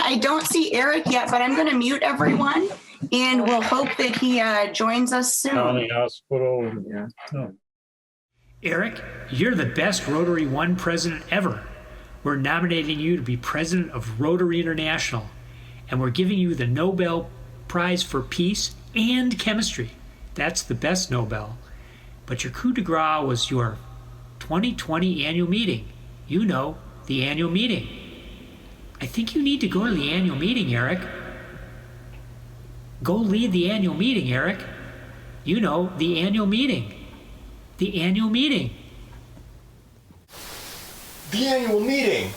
I don't see Eric yet, but I'm going to mute everyone and we'll hope that he joins us soon. County Hospital. Yeah. Oh. Eric, you're the best Rotary One president ever. We're nominating you to be president of Rotary International, and we're giving you the Nobel Prize for Peace and Chemistry. That's the best Nobel. But your coup de grace was your 2020 annual meeting. You know, the annual meeting. I think you need to go to the annual meeting, Eric. Go lead the annual meeting, Eric. You know, the annual meeting. The annual meeting. The annual meeting.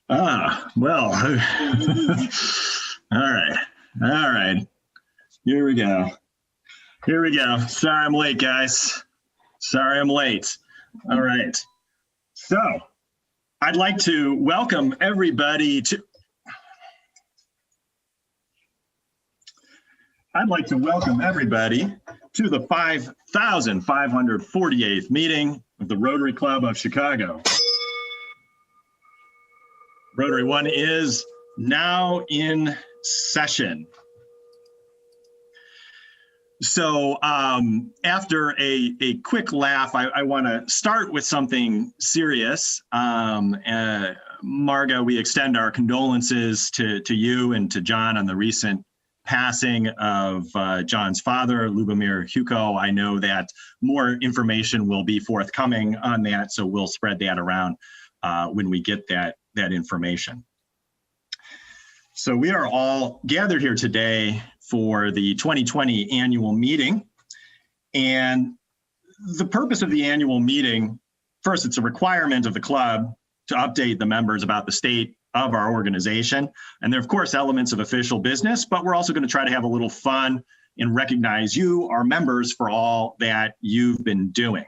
Well, all right. Here we go. Sorry I'm late, guys. Sorry I'm late. All right. So I'd like to welcome everybody to the 5,548th meeting of the Rotary Club of Chicago. Rotary One is now in session. So after a quick laugh, I want to start with something serious. Marga, we extend our condolences to you and to John on the recent passing of John's father, Lubomir Huko. I know that more information will be forthcoming on that, so we'll spread that around when we get that information. So we are all gathered here today for the 2020 annual meeting. And the purpose of the annual meeting, first, it's a requirement of the club to update the members about the state of our organization. And there are, of course, elements of official business, but we're also going to try to have a little fun and recognize you, our members, for all that you've been doing.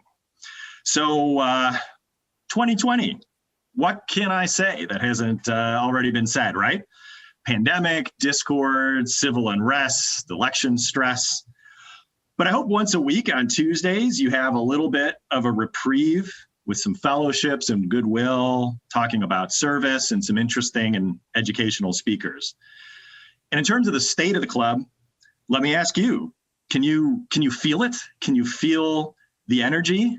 So 2020, what can I say that hasn't already been said, right? Pandemic, discord, civil unrest, election stress. But I hope once a week on Tuesdays, you have a little bit of a reprieve with some fellowships and goodwill, talking about service and some interesting and educational speakers. And in terms of the state of the club, let me ask you, can you feel it? Can you feel the energy?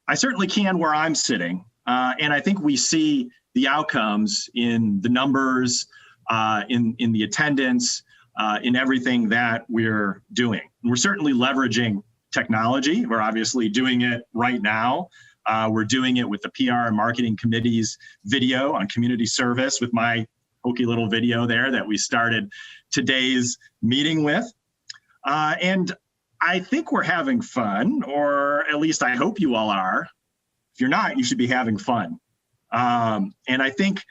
I certainly can where I'm sitting. And I think we see the outcomes in the numbers, in the attendance, in everything that we're doing. And we're certainly leveraging technology. We're obviously doing it right now. We're doing it with the PR and marketing committee's video on community service with my hokey little video there that we started today's meeting with. And I think we're having fun, or at least I hope you all are. If you're not, you should be having fun. And I think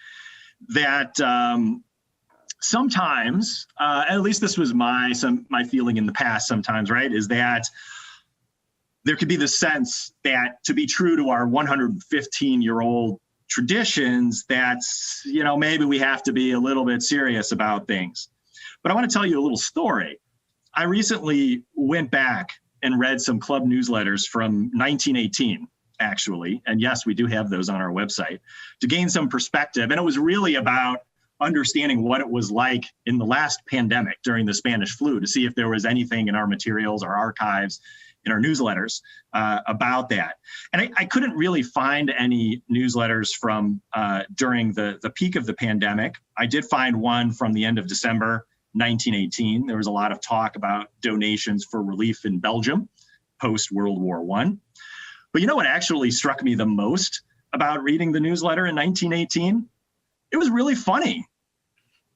that sometimes, at least this was my feeling in the past sometimes, right, is that there could be the sense that to be true to our 115-year-old traditions, that's, maybe we have to be a little bit serious about things. But I want to tell you a little story. I recently went back and read some club newsletters from 1918, actually. And yes, we do have those on our website to gain some perspective. And it was really about understanding what it was like in the last pandemic during the Spanish flu, to see if there was anything in our materials, our archives, in our newsletters about that. And I couldn't really find any newsletters from during the peak of the pandemic. I did find one from the end of December 1918. There was a lot of talk about donations for relief in Belgium post-World War I. But you know what actually struck me the most about reading the newsletter in 1918? It was really funny.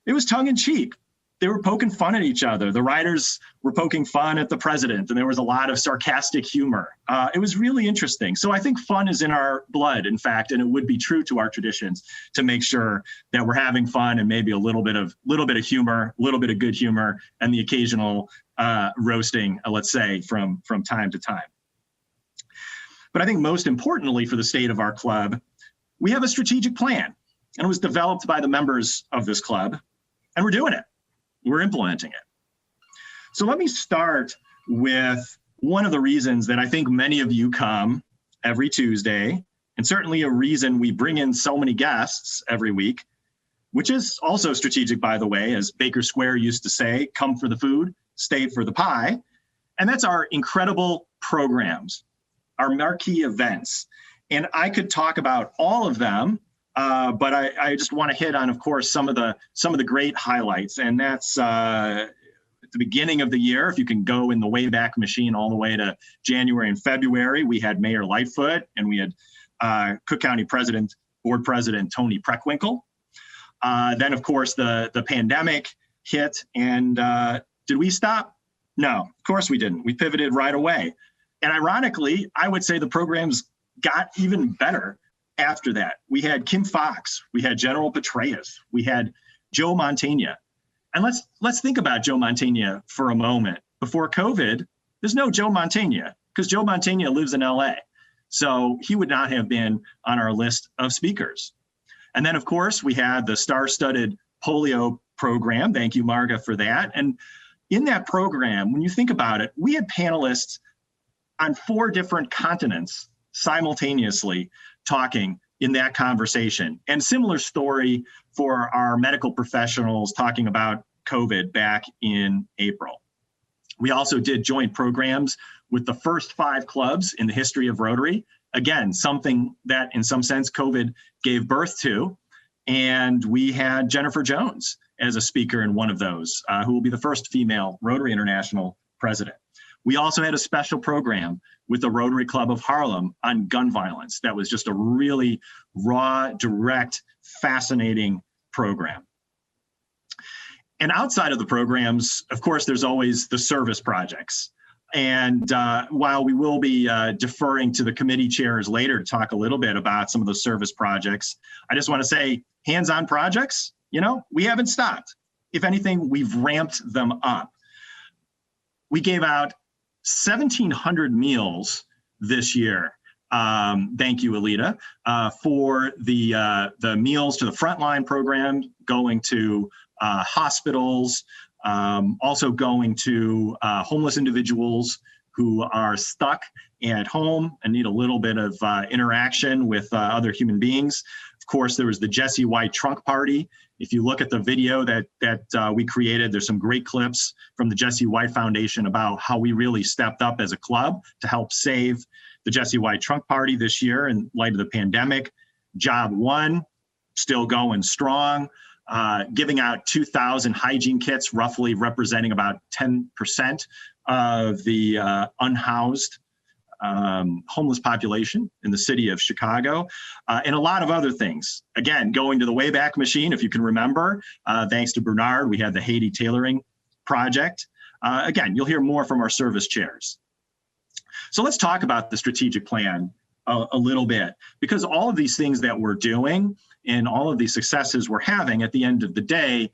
It was tongue-in-cheek. They were poking fun at each other. The writers were poking fun at the president, and there was a lot of sarcastic humor. It was really interesting. So I think fun is in our blood, in fact, and it would be true to our traditions to make sure that we're having fun and maybe a little bit of humor, a little bit of good humor, and the occasional roasting, let's say, from time to time. But I think most importantly for the state of our club, we have a strategic plan, and it was developed by the members of this club, and we're doing it. We're implementing it. So let me start with one of the reasons that I think many of you come every Tuesday, and certainly a reason we bring in so many guests every week. which is also strategic, by the way, as Baker Square used to say, come for the food, stay for the pie. And that's our incredible programs, our marquee events. And I could talk about all of them, but I just want to hit on, of course, some of the great highlights. And that's at the beginning of the year, if you can go in the Wayback Machine all the way to January and February, we had Mayor Lightfoot and we had Cook County Board President Tony Preckwinkle. Then, of course, the pandemic hit, and did we stop? No, of course we didn't. We pivoted right away. And ironically, I would say the programs got even better after that. We had Kim Fox, we had General Petraeus, we had Joe Mantegna. And let's think about Joe Mantegna for a moment. Before COVID, there's no Joe Mantegna because Joe Mantegna lives in LA. So he would not have been on our list of speakers. And then, of course, we had the star-studded polio program. Thank you, Marga, for that. And in that program, when you think about it, we had panelists on 4 different continents simultaneously talking in that conversation. And similar story for our medical professionals talking about COVID back in April. We also did joint programs with the first 5 clubs in the history of Rotary. Again, something that in some sense COVID gave birth to. And we had Jennifer Jones as a speaker in one of those, who will be the first female Rotary International president. We also had a special program with the Rotary Club of Harlem on gun violence. That was just a really raw, direct, fascinating program. And outside of the programs, of course, there's always the service projects. And while we will be deferring to the committee chairs later to talk a little bit about some of the service projects, I just want to say hands-on projects, we haven't stopped. If anything, we've ramped them up. We gave out 1,700 meals this year. Thank you, Alita, for the Meals to the Frontline program, going to hospitals, also going to homeless individuals who are stuck at home and need a little bit of interaction with other human beings. Of course, there was the Jesse White Trunk Party. If you look at the video that we created, there's some great clips from the Jesse White Foundation about how we really stepped up as a club to help save the Jesse White Trunk Party this year in light of the pandemic. Job 1, still going strong. Giving out 2,000 hygiene kits, roughly representing about 10% of the unhoused homeless population in the city of Chicago, and a lot of other things. Again, going to the Wayback Machine, if you can remember, thanks to Bernard, we had the Haiti Tailoring Project. Again, you'll hear more from our service chairs. So let's talk about the strategic plan a little bit, because all of these things that we're doing and all of these successes we're having at the end of the day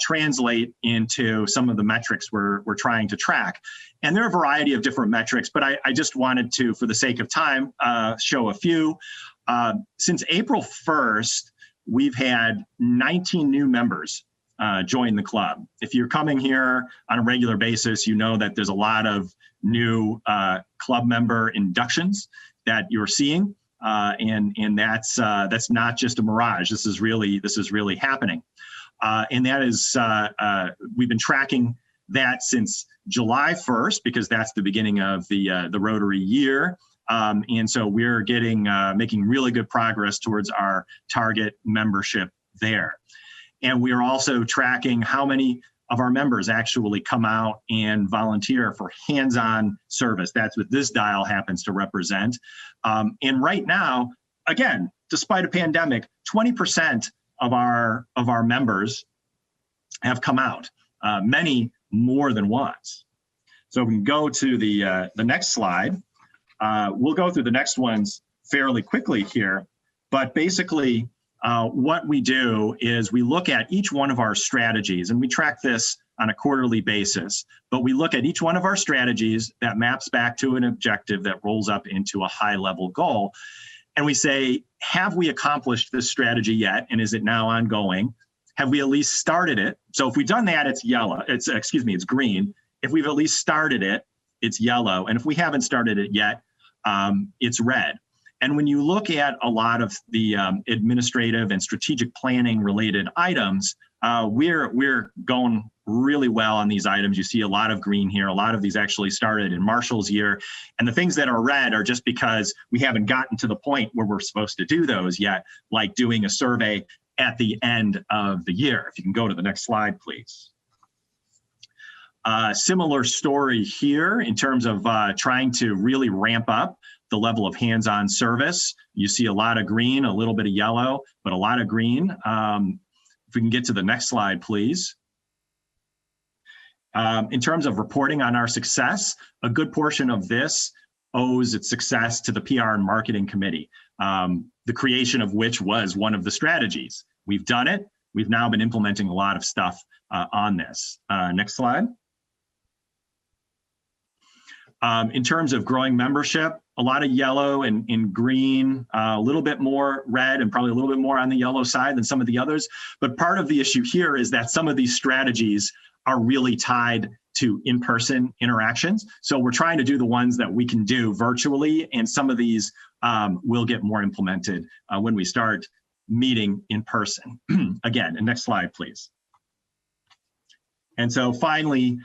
translate into some of the metrics we're trying to track. And there are a variety of different metrics, but I just wanted to, for the sake of time, show a few. Since April 1st, we've had 19 new members join the club. If you're coming here on a regular basis, you know that there's a lot of new club member inductions that you're seeing, and that's not just a mirage. This is really happening, and that is we've been tracking that since July 1st, because that's the beginning of the Rotary year, and so we're making really good progress towards our target membership there. And we are also tracking how many of our members actually come out and volunteer for hands-on service. That's what this dial happens to represent. And right now, again, despite a pandemic, 20% of our members have come out, many more than once. So we can go to the next slide. We'll go through the next ones fairly quickly here, but basically, what we do is we look at each one of our strategies, and we track this on a quarterly basis, but we look at each one of our strategies that maps back to an objective that rolls up into a high-level goal. And we say, have we accomplished this strategy yet? And is it now ongoing? Have we at least started it? So if we've done that, it's yellow. It's green. If we've at least started it, it's yellow. And if we haven't started it yet, it's red. And when you look at a lot of the administrative and strategic planning related items, we're going really well on these items. You see a lot of green here. A lot of these actually started in Marshall's year. And the things that are red are just because we haven't gotten to the point where we're supposed to do those yet, like doing a survey at the end of the year. If you can go to the next slide, please. Similar story here in terms of trying to really ramp up the level of hands-on service. You see a lot of green, a little bit of yellow, but a lot of green. If we can get to the next slide, please. In terms of reporting on our success, a good portion of this owes its success to the PR and Marketing Committee, the creation of which was one of the strategies. We've done it. We've now been implementing a lot of stuff on this. Next slide. In terms of growing membership, a lot of yellow and green, a little bit more red, and probably a little bit more on the yellow side than some of the others. But part of the issue here is that some of these strategies are really tied to in-person interactions. So we're trying to do the ones that we can do virtually, and some of these will get more implemented when we start meeting in person. Again, and next slide, please. And so finally,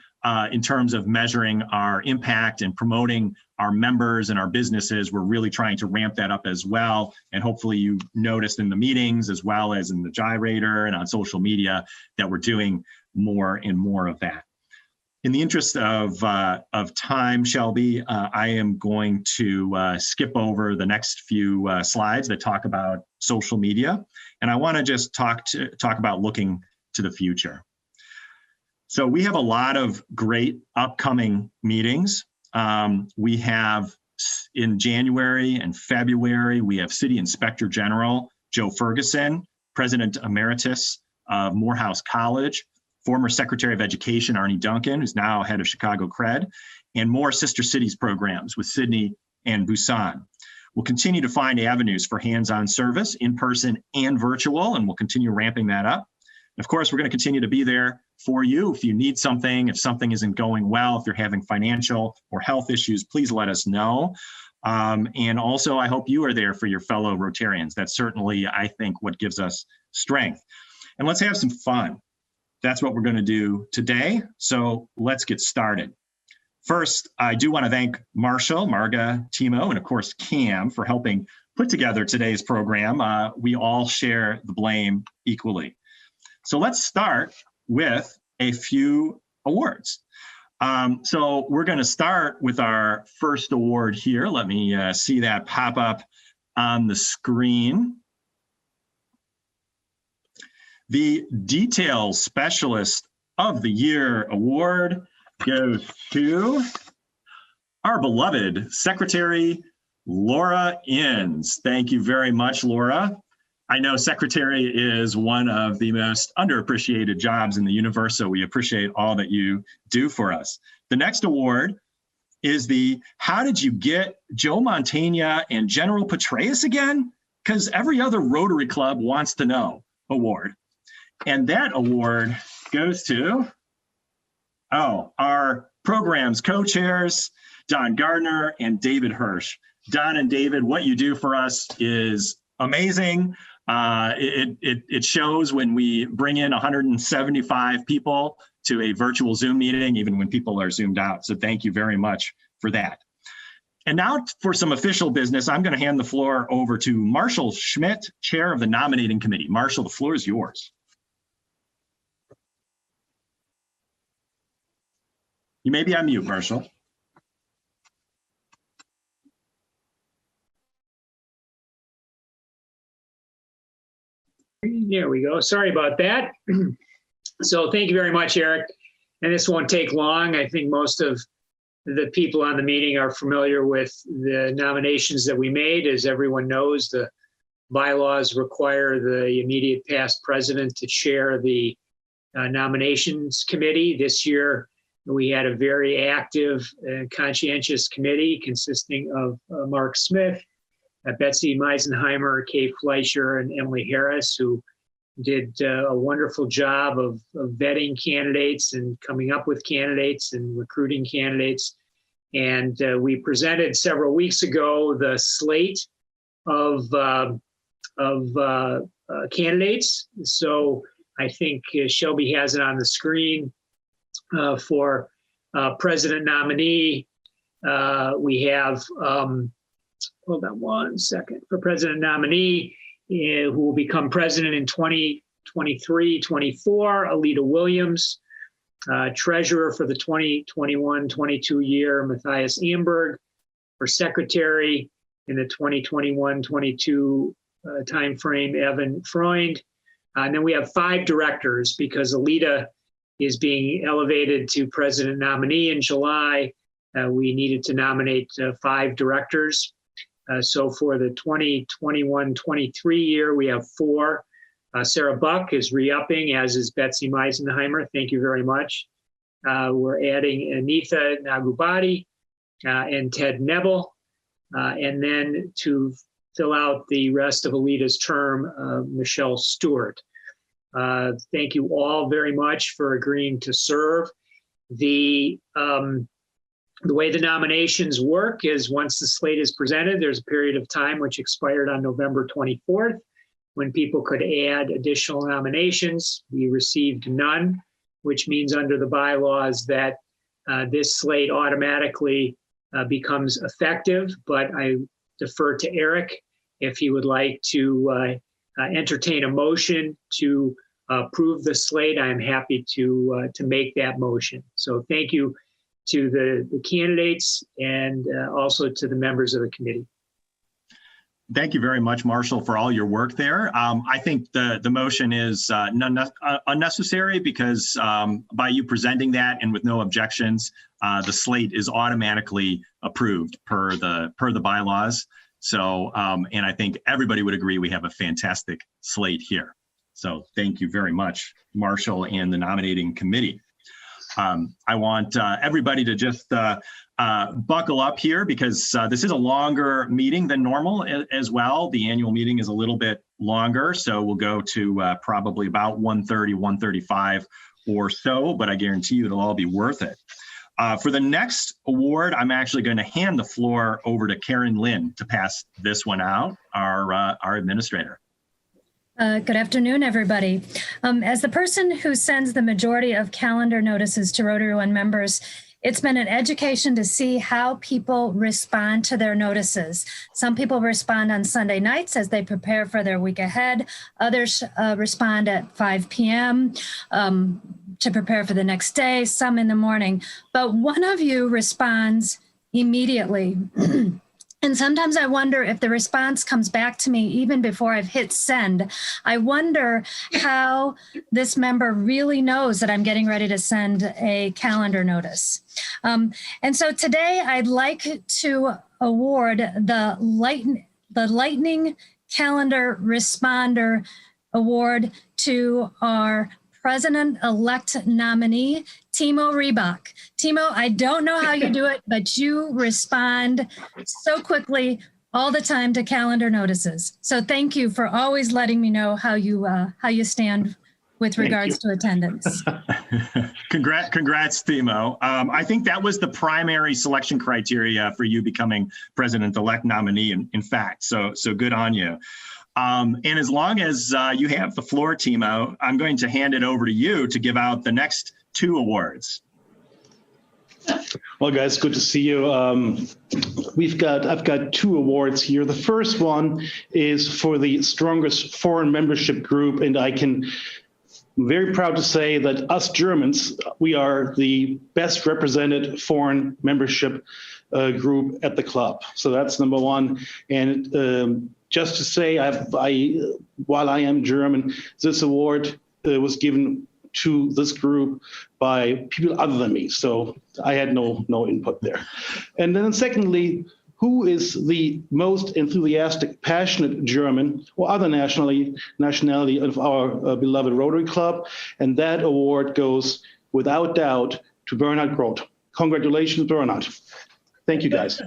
in terms of measuring our impact and promoting our members and our businesses, we're really trying to ramp that up as well. And hopefully you noticed in the meetings, as well as in the gyrator and on social media, that we're doing more and more of that. In the interest of time, Shelby, I am going to skip over the next few slides that talk about social media. And I want to just talk about looking to the future. So we have a lot of great upcoming meetings. We have in January and February, we have City Inspector General Joe Ferguson, President Emeritus of Morehouse College, former Secretary of Education Arnie Duncan, who's now head of Chicago Cred, and more Sister Cities programs with Sydney and Busan. We'll continue to find avenues for hands-on service, in person and virtual, and we'll continue ramping that up. Of course, we're going to continue to be there for you. If you need something, if something isn't going well, if you're having financial or health issues, please let us know. And also, I hope you are there for your fellow Rotarians. That's certainly, I think, what gives us strength. And let's have some fun. That's what we're going to do today. So let's get started. First, I do want to thank Marshall, Marga, Timo, and of course, Cam for helping put together today's program. We all share the blame equally. So let's start with a few awards. So we're going to start with our first award here. Let me see that pop up on the screen. The Detail Specialist of the Year award goes to our beloved Secretary Laura Inns. Thank you very much, Laura. I know Secretary is one of the most underappreciated jobs in the universe, so we appreciate all that you do for us. The next award is the How Did You Get Joe Mantegna and General Petraeus Again? Because every other Rotary Club wants to know award. And that award goes to, our program's co-chairs, Don Gardner and David Hirsch. Don and David, what you do for us is amazing. It shows when we bring in 175 people to a virtual Zoom meeting, even when people are Zoomed out. So thank you very much for that. And now for some official business, I'm going to hand the floor over to Marshall Schmidt, Chair of the Nominating Committee. Marshall, the floor is yours. You may be on mute, Marshall. There we go. Sorry about that. So thank you very much, Eric. And this won't take long. I think most of the people on the meeting are familiar with the nominations that we made. As everyone knows, the bylaws require the immediate past president to chair the nominations committee. This year, we had a very active and conscientious committee consisting of Mark Smith, Betsy Meisenheimer, Kay Fleischer, and Emily Harris, who did a wonderful job of vetting candidates and coming up with candidates and recruiting candidates. And we presented several weeks ago the slate of candidates. So I think Shelby has it on the screen for president nominee. We have, hold on one second, for president nominee, who will become president in 2023-24, Alita Williams. Treasurer for the 2021-22 year, Matthias Amberg. For secretary in the 2021-22 timeframe, Evan Freund. And then we have 5 directors because Alita is being elevated to president nominee in July. We needed to nominate 5 directors. So for the 2021-23 year, we have 4. Sarah Buck is re-upping, as is Betsy Meisenheimer. Thank you very much. We're adding Anitha Nagubati and Ted Neville. And then to fill out the rest of Alita's term, Michelle Stewart. Thank you all very much for agreeing to serve. The way the nominations work is once the slate is presented, there's a period of time which expired on November 24th when people could add additional nominations. We received none, which means under the bylaws that this slate automatically becomes effective, but I defer to Eric if he would like to entertain a motion to approve the slate. I'm happy to make that motion. So thank you to the candidates and also to the members of the committee. Thank you very much, Marshall, for all your work there. I think the motion is unnecessary because by you presenting that and with no objections, the slate is automatically approved per the bylaws. So, and I think everybody would agree we have a fantastic slate here. So thank you very much, Marshall and the nominating committee. I want everybody to just buckle up here because this is a longer meeting than normal as well. The annual meeting is a little bit longer, so we'll go to probably about 1:30, 1:35 or so, but I guarantee you it'll all be worth it. For the next award, I'm actually going to hand the floor over to Karen Lynn to pass this one out, our administrator. Good afternoon, everybody. As the person who sends the majority of calendar notices to Rotary One members, it's been an education to see how people respond to their notices. Some people respond on Sunday nights as they prepare for their week ahead. Others respond at 5 p.m. To prepare for the next day, some in the morning. But one of you responds immediately. And sometimes I wonder if the response comes back to me even before I've hit send. I wonder how this member really knows that I'm getting ready to send a calendar notice. And so today I'd like to award the Lightning Calendar Responder Award to our President-elect nominee, Timo Reebok. Timo, I don't know how you do it, but you respond so quickly all the time to calendar notices. So thank you for always letting me know how you stand with regards to attendance. Congrats, Timo. I think that was the primary selection criteria for you becoming president-elect nominee, in fact. So good on you. And as long as you have the floor, Timo, I'm going to hand it over to you to give out the next 2 awards. Well, guys, good to see you. I've got 2 awards here. The first one is for the strongest foreign membership group, and I'm very proud to say that us Germans, we are the best represented foreign membership group at the club. So that's number 1. And just to say, while I am German, this award was given to this group by people other than me. So I had no input there. And then secondly, who is the most enthusiastic, passionate German or other nationality of our beloved Rotary Club? And that award goes without doubt to Bernhard Groth. Congratulations, Bernhard. Thank you, guys.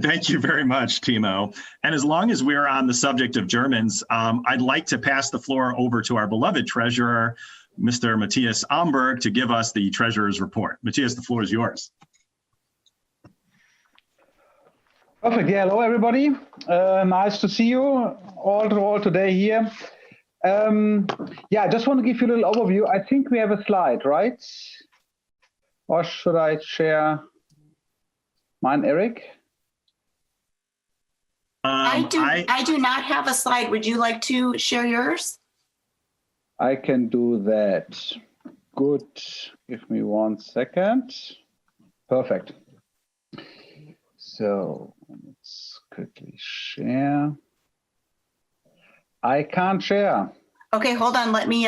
Thank you very much, Timo. And as long as we're on the subject of Germans, I'd like to pass the floor over to our beloved treasurer, Mr. Matthias Amberg, to give us the treasurer's report. Matthias, the floor is yours. Perfect. Yeah. Hello, everybody. Nice to see you all today here. I just want to give you a little overview. I think we have a slide, right? Or should I share mine, Eric? I do not have a slide. Would you like to share yours? I can do that. Good. Give me 1 second. Perfect. So let's quickly share. I can't share. Okay, hold on. Let me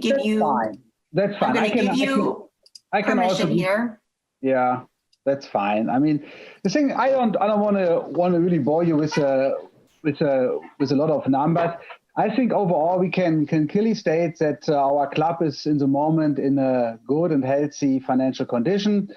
give you. Fine. That's fine. I'm going to give you permission also here. Yeah, that's fine. I mean, the thing I don't want to really bore you with a lot of numbers. I think overall we can clearly state that our club is in the moment in a good and healthy financial condition.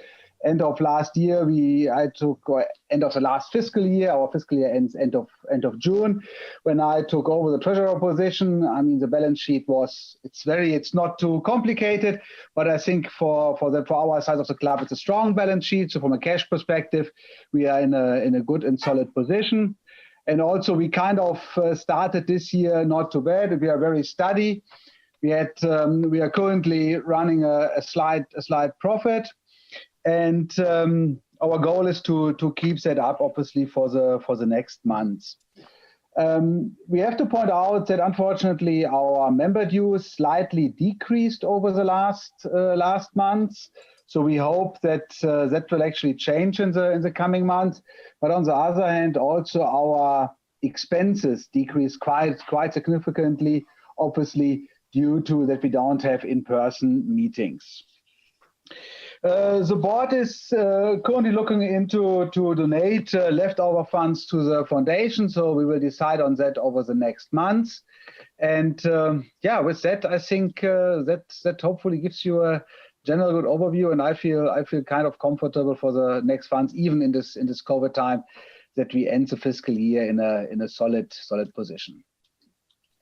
End of last year, end of the last fiscal year. Our fiscal year ends end of June. When I took over the treasurer position, I mean the balance sheet it's not too complicated, but I think for our size of the club, it's a strong balance sheet. So from a cash perspective, we are in a good and solid position. And also we kind of started this year not too bad. We are very steady. We are currently running a slight profit. And our goal is to keep that up, obviously, for the next months. We have to point out that unfortunately our member dues slightly decreased over the last months. So we hope that that will actually change in the coming months. But on the other hand, also our expenses decreased quite significantly, obviously due to that we don't have in-person meetings. The board is currently looking into to donate leftover funds to the foundation, so we will decide on that over the next months. And with that, I think that hopefully gives you a general good overview, and I feel kind of comfortable for the next funds, even in this COVID time, that we end the fiscal year in a solid position.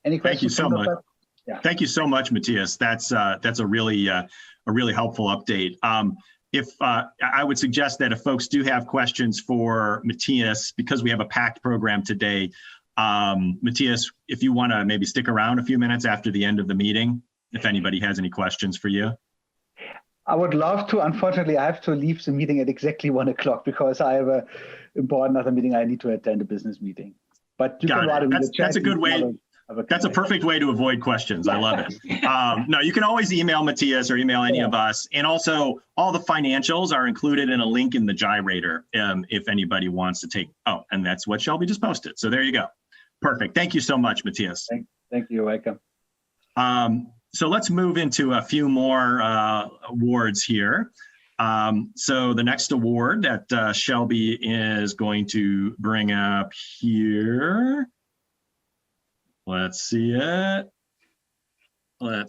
Any questions? Thank you so much. Yeah. Thank you so much, Matthias. That's a really helpful update. If I would suggest that if folks do have questions for Matthias, because we have a packed program today, Matthias, if you want to maybe stick around a few minutes after the end of the meeting, if anybody has any questions for you. I would love to. Unfortunately, I have to leave the meeting at exactly 1 o'clock because I have an important other meeting. I need to attend a business meeting. But you can write in the chat. That's a good way. That's a perfect way to avoid questions. I love it. No, you can always email Matthias or email any of us. And also, all the financials are included in a link in the gyrator if anybody wants to take. Oh, and that's what Shelby just posted. So there you go. Perfect. Thank you so much, Matthias. Thank you. Welcome. So let's move into a few more awards here. So the next award that Shelby is going to bring up here. Let's see it. There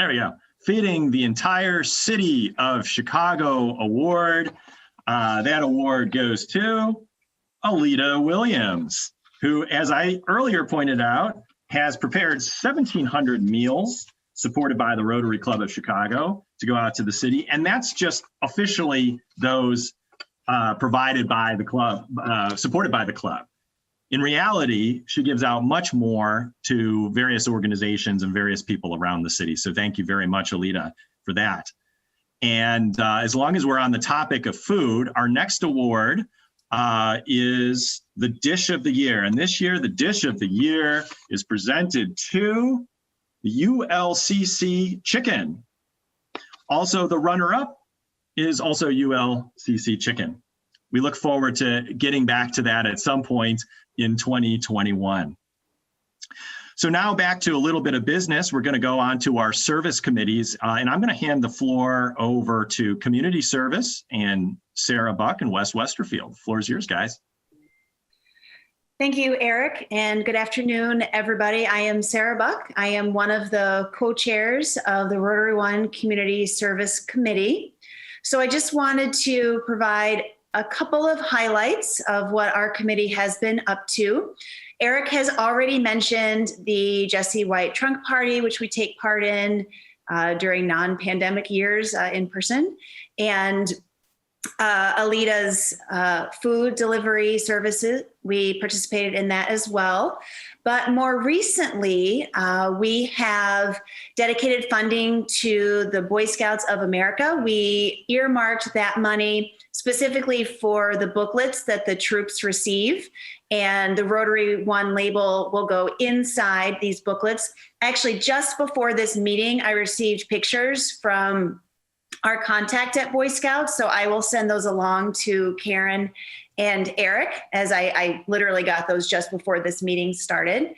we go. Feeding the Entire City of Chicago Award. That award goes to Alita Williams, who, as I earlier pointed out, has prepared 1,700 meals supported by the Rotary Club of Chicago to go out to the city. And that's just officially those provided by the club, supported by the club. In reality, she gives out much more to various organizations and various people around the city. So thank you very much, Alita, for that. And as long as we're on the topic of food, our next award is the Dish of the Year. And this year, the Dish of the Year is presented to the ULCC Chicken. Also, the runner-up is also ULCC Chicken. We look forward to getting back to that at some point in 2021. So now back to a little bit of business. We're going to go on to our service committees, and I'm going to hand the floor over to Community Service and Sarah Buck and Wes Westerfield. The floor is yours, guys. Thank you, Eric, and good afternoon, everybody. I am Sarah Buck. I am one of the co-chairs of the Rotary One Community Service Committee. So I just wanted to provide a couple of highlights of what our committee has been up to. Eric has already mentioned the Jesse White Trunk Party, which we take part in during non-pandemic years in person. And Alita's food delivery services. We participated in that as well. But more recently, we have dedicated funding to the Boy Scouts of America. We earmarked that money specifically for the booklets that the troops receive, and the Rotary One label will go inside these booklets. Actually, just before this meeting, I received pictures from our contact at Boy Scouts, so I will send those along to Karen and Eric, as I literally got those just before this meeting started.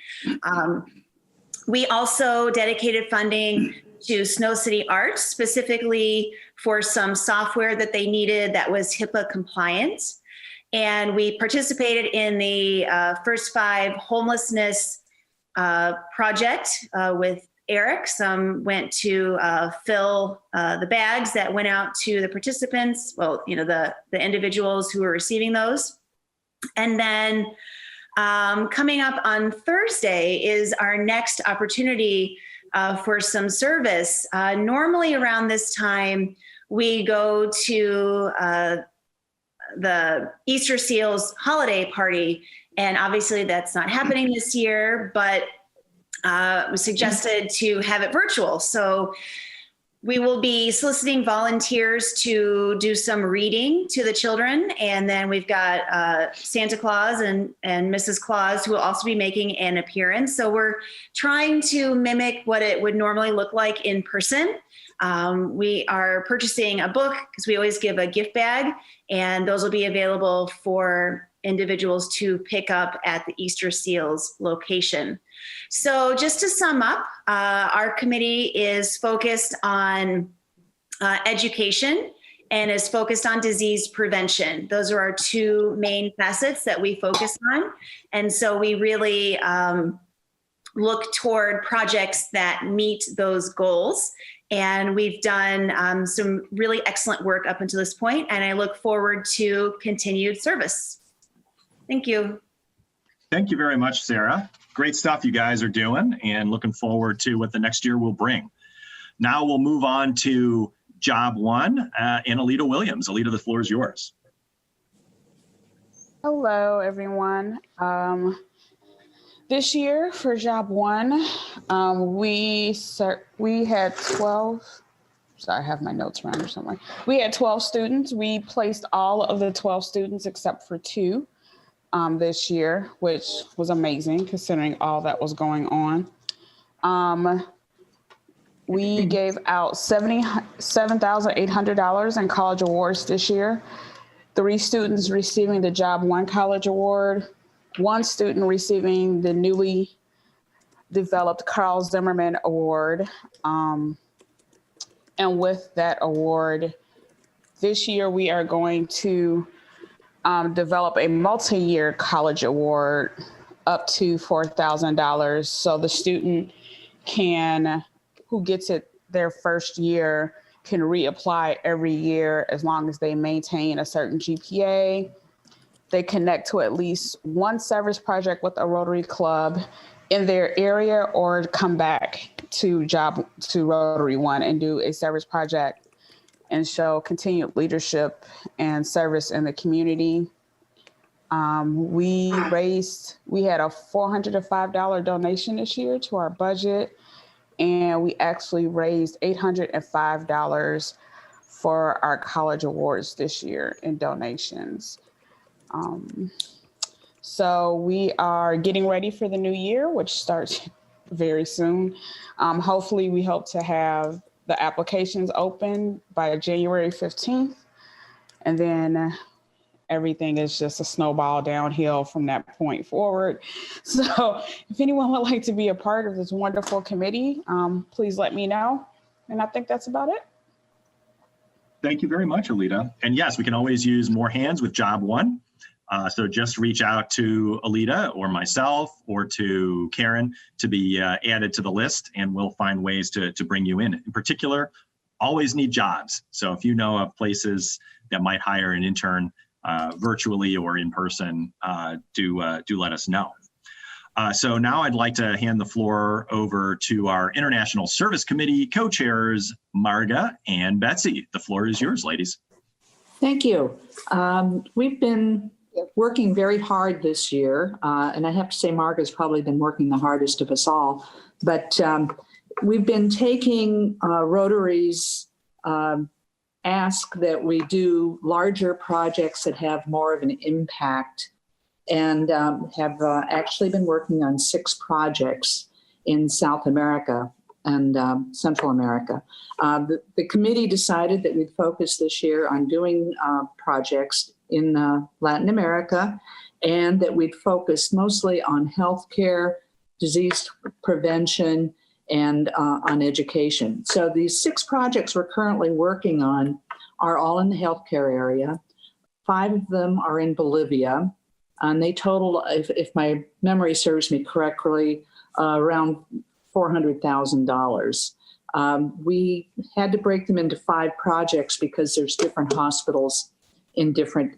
We also dedicated funding to Snow City Arts, specifically for some software that they needed that was HIPAA compliant. And we participated in the First Five homelessness project with Eric. Some went to fill the bags that went out to the participants, well, the individuals who were receiving those. And then coming up on Thursday is our next opportunity for some service. Normally around this time, we go to the Easter Seals holiday party. And obviously that's not happening this year, but was suggested to have it virtual. So we will be soliciting volunteers to do some reading to the children. And then we've got Santa Claus and Mrs. Claus who will also be making an appearance. So we're trying to mimic what it would normally look like in person. We are purchasing a book because we always give a gift bag, and those will be available for individuals to pick up at the Easter Seals location. So just to sum up, our committee is focused on education and is focused on disease prevention. Those are our two main facets that we focus on. And so we really look toward projects that meet those goals. And we've done some really excellent work up until this point, and I look forward to continued service. Thank you. Thank you very much, Sarah. Great stuff you guys are doing, and looking forward to what the next year will bring. Now we'll move on to Job 1 and Alita Williams. Alita, the floor is yours. Hello, everyone. This year for Job 1, we had 12. Sorry, I have my notes around here somewhere. We had 12 students. We placed all of the 12 students except for 2 this year, which was amazing considering all that was going on. We gave out $77,800 in college awards this year. 3 students receiving the Job 1 college award, 1 student receiving the newly developed Carl Zimmerman Award. And with that award, this year we are going to develop a multi-year college award up to $4,000. So the student who gets it their first year can reapply every year as long as they maintain a certain GPA. They connect to at least one service project with a Rotary Club in their area, or come back to Rotary One and do a service project and show continued leadership and service in the community. We had a $405 donation this year to our budget, and we actually raised $805 for our college awards this year in donations. So we are getting ready for the new year, which starts very soon. Hopefully we hope to have the applications open by January 15th. And then everything is just a snowball downhill from that point forward. So if anyone would like to be a part of this wonderful committee, please let me know. And I think that's about it. Thank you very much, Alita. And yes, we can always use more hands with Job 1. So just reach out to Alita or myself or to Karen to be added to the list, and we'll find ways to bring you in. In particular, always need jobs. So if you know of places that might hire an intern virtually or in person, do let us know. So now I'd like to hand the floor over to our International Service Committee co-chairs, Marga and Betsy. The floor is yours, ladies. Thank you. We've been working very hard this year, and I have to say Margaret's probably been working the hardest of us all, but we've been taking Rotary's ask that we do larger projects that have more of an impact, and have actually been working on 6 projects in South America and Central America. The committee decided that we'd focus this year on doing projects in Latin America, and that we'd focus mostly on healthcare, disease prevention, and on education. So these 6 projects we're currently working on are all in the healthcare area. 5 of them are in Bolivia, and they total, if my memory serves me correctly, around $400,000. We had to break them into 5 projects because there's different hospitals in different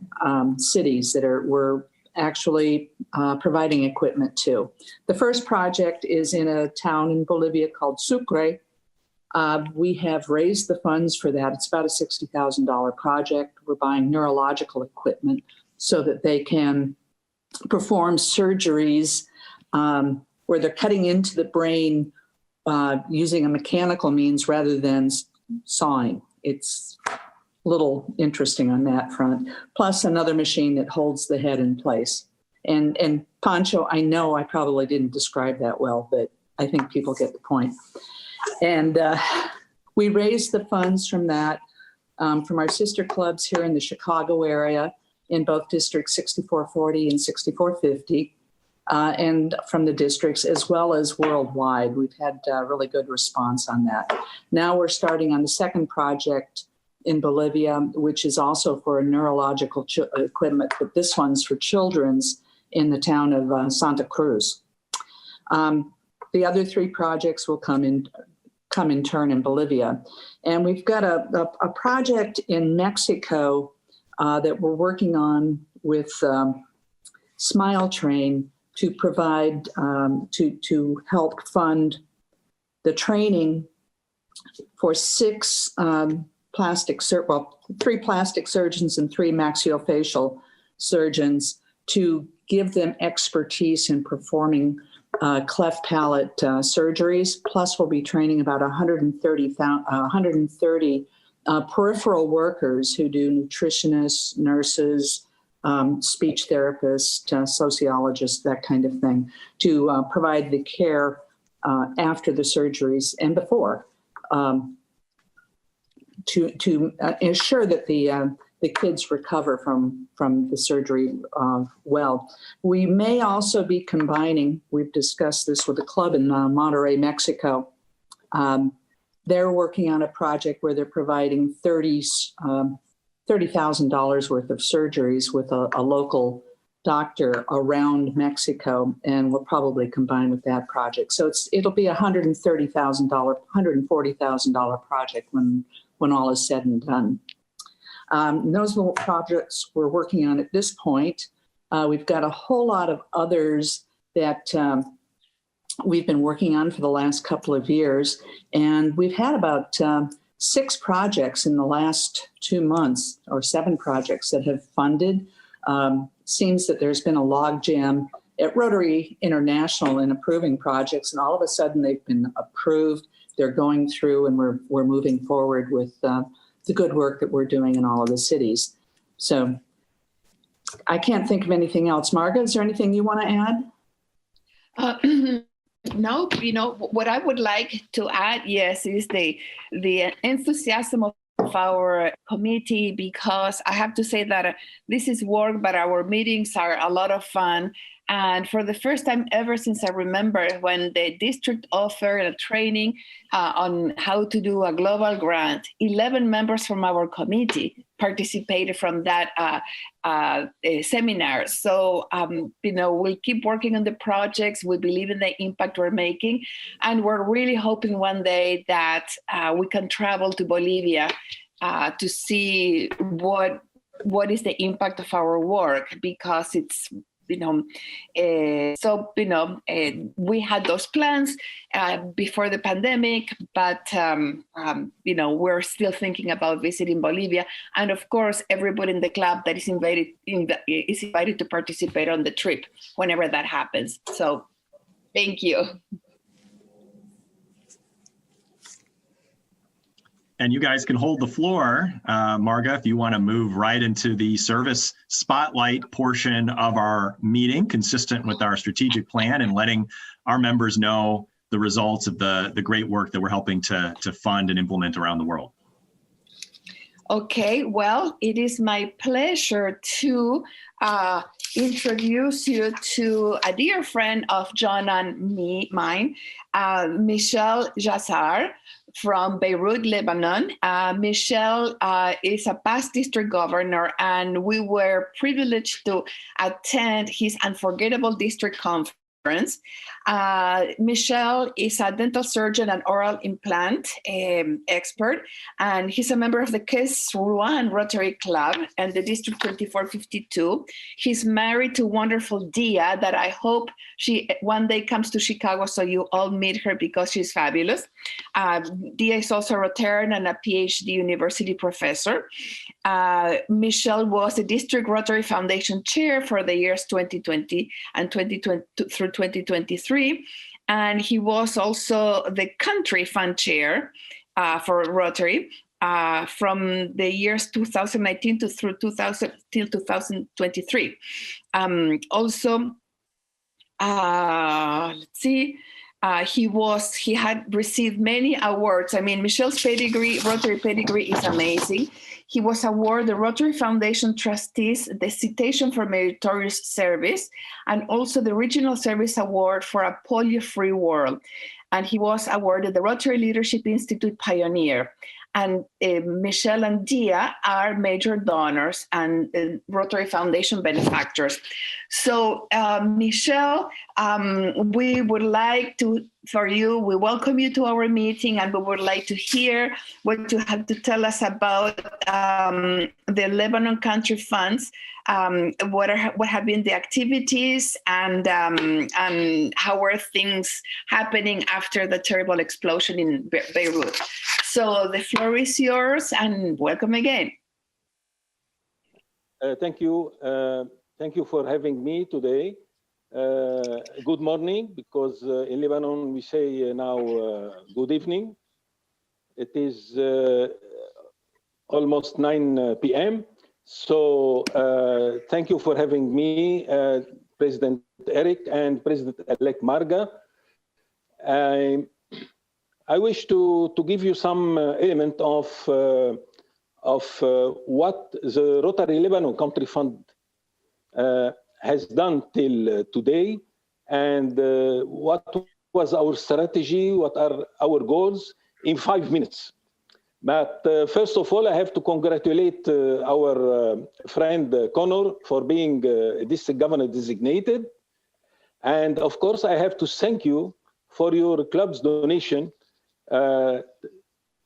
cities that we're actually providing equipment to. The first project is in a town in Bolivia called Sucre. We have raised the funds for that. It's about a $60,000 project. We're buying neurological equipment so that they can perform surgeries where they're cutting into the brain using a mechanical means rather than sawing. It's a little interesting on that front. Plus another machine that holds the head in place. And Pancho, I know I probably didn't describe that well, but I think people get the point. And we raised the funds from that, from our sister clubs here in the Chicago area, in both districts 6440 and 6450, and from the districts as well as worldwide. We've had really good response on that. Now we're starting on the second project in Bolivia, which is also for neurological equipment, but this one's for children's in the town of Santa Cruz. The other 3 projects will come in turn in Bolivia. And we've got a project in Mexico that we're working on with Smile Train to provide, to help fund the training for 3 plastic surgeons and 3 maxillofacial surgeons to give them expertise in performing cleft palate surgeries. Plus, we'll be training about 130 peripheral workers who do nutritionists, nurses, speech therapists, sociologists, that kind of thing, to provide the care after the surgeries and before, to ensure that the kids recover from the surgery well. We may also be combining, we've discussed this with a club in Monterrey, Mexico. They're working on a project where they're providing $30,000 worth of surgeries with a local doctor around Mexico, and we'll probably combine with that project. So it'll be a $140,000 project when all is said and done. Those little projects we're working on at this point. We've got a whole lot of others that we've been working on for the last couple of years. And we've had about 6 projects in the last 2 months, or 7 projects that have funded. Seems that there's been a logjam at Rotary International in approving projects, and all of a sudden they've been approved. They're going through, and we're moving forward with the good work that we're doing in all of the cities. So I can't think of anything else. Margaret, is there anything you want to add? No, what I would like to add, yes, is the enthusiasm of our committee, because I have to say that this is work, but our meetings are a lot of fun. And for the first time ever since I remember, when the district offered a training on how to do a global grant, 11 members from our committee participated from that seminar. So, we'll keep working on the projects. We believe in the impact we're making. And we're really hoping one day that we can travel to Bolivia to see what is the impact of our work, because it's we had those plans before the pandemic, but we're still thinking about visiting Bolivia. And of course, everybody in the club that is invited to participate on the trip whenever that happens. So thank you. And you guys can hold the floor, Marga, if you want to move right into the service spotlight portion of our meeting, consistent with our strategic plan and letting our members know the results of the great work that we're helping to fund and implement around the world. Okay, well, it is my pleasure to introduce you to a dear friend of John and mine, Michel Jazzar from Beirut, Lebanon. Michel is a past district governor, and we were privileged to attend his unforgettable district conference. Michel is a dental surgeon and oral implant expert, and he's a member of the Kes Rouen Rotary Club and the District 2452. He's married to wonderful Dia, that I hope she one day comes to Chicago so you all meet her because she's fabulous. Dia is also a Rotarian and a PhD university professor. Michel was the District Rotary Foundation Chair for the years 2020 and 2020 through 2023. And he was also the Country Fund Chair for Rotary from the years 2019 to through 2023. Let's see. He had received many awards. I mean, Michel's pedigree, Rotary pedigree is amazing. He was awarded the Rotary Foundation Trustees, the Citation for Meritorious Service, and also the Regional Service Award for a Polio-Free World. And he was awarded the Rotary Leadership Institute Pioneer. And Michel and Dia are major donors and Rotary Foundation benefactors. So Michel, we would like to, we welcome you to our meeting, and we would like to hear what you have to tell us about the Lebanon Country Funds, what have been the activities, and how are things happening after the terrible explosion in Beirut. So the floor is yours, and welcome again. Thank you. Thank you for having me today. Good morning, because in Lebanon we say now good evening. It is almost 9 p.m. So thank you for having me, President Eric and President-elect Marga. I wish to give you some element of what the Rotary Lebanon Country Fund has done till today, and what was our strategy, what are our goals in 5 minutes. But first of all, I have to congratulate our friend Connor for being district governor designated. And of course, I have to thank you for your club's donation,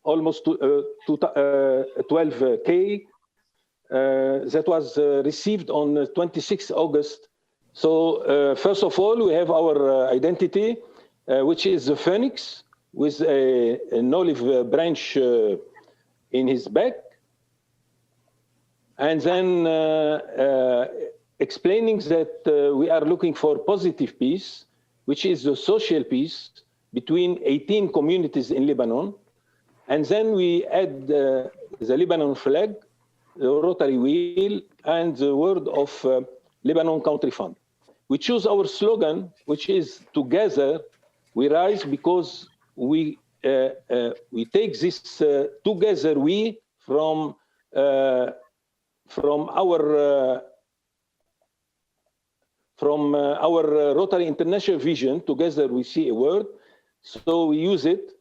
almost 12K, that was received on 26 August. So first of all, we have our identity, which is the phoenix with an olive branch in his back. And then explaining that we are looking for positive peace, which is the social peace between 18 communities in Lebanon. And then we add the Lebanon flag, the Rotary wheel, and the word of Lebanon Country Fund. We choose our slogan, which is together we rise, because we take this together we from our Rotary International vision. Together we see a word, so we use it,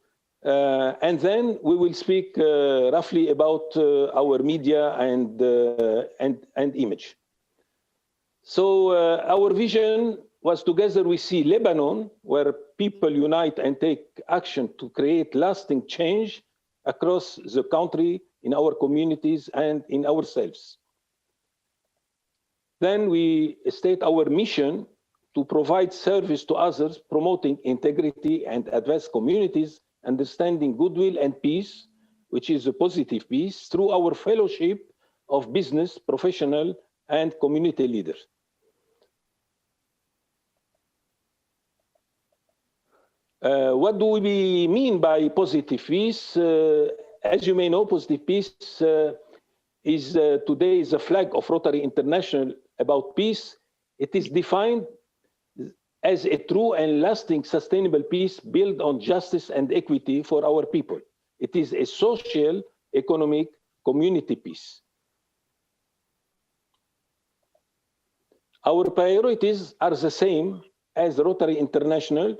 and then we will speak roughly about our media and image. So our vision was together we see Lebanon, where people unite and take action to create lasting change across the country, in our communities and in ourselves. Then we state our mission to provide service to others, promoting integrity and advance communities, understanding goodwill and peace, which is a positive peace, through our fellowship of business, professional, and community leaders. What do we mean by positive peace? As you may know, positive peace is today is a flag of Rotary International about peace. It is defined as a true and lasting sustainable peace built on justice and equity for our people. It is a social, economic, community peace. Our priorities are the same as Rotary International: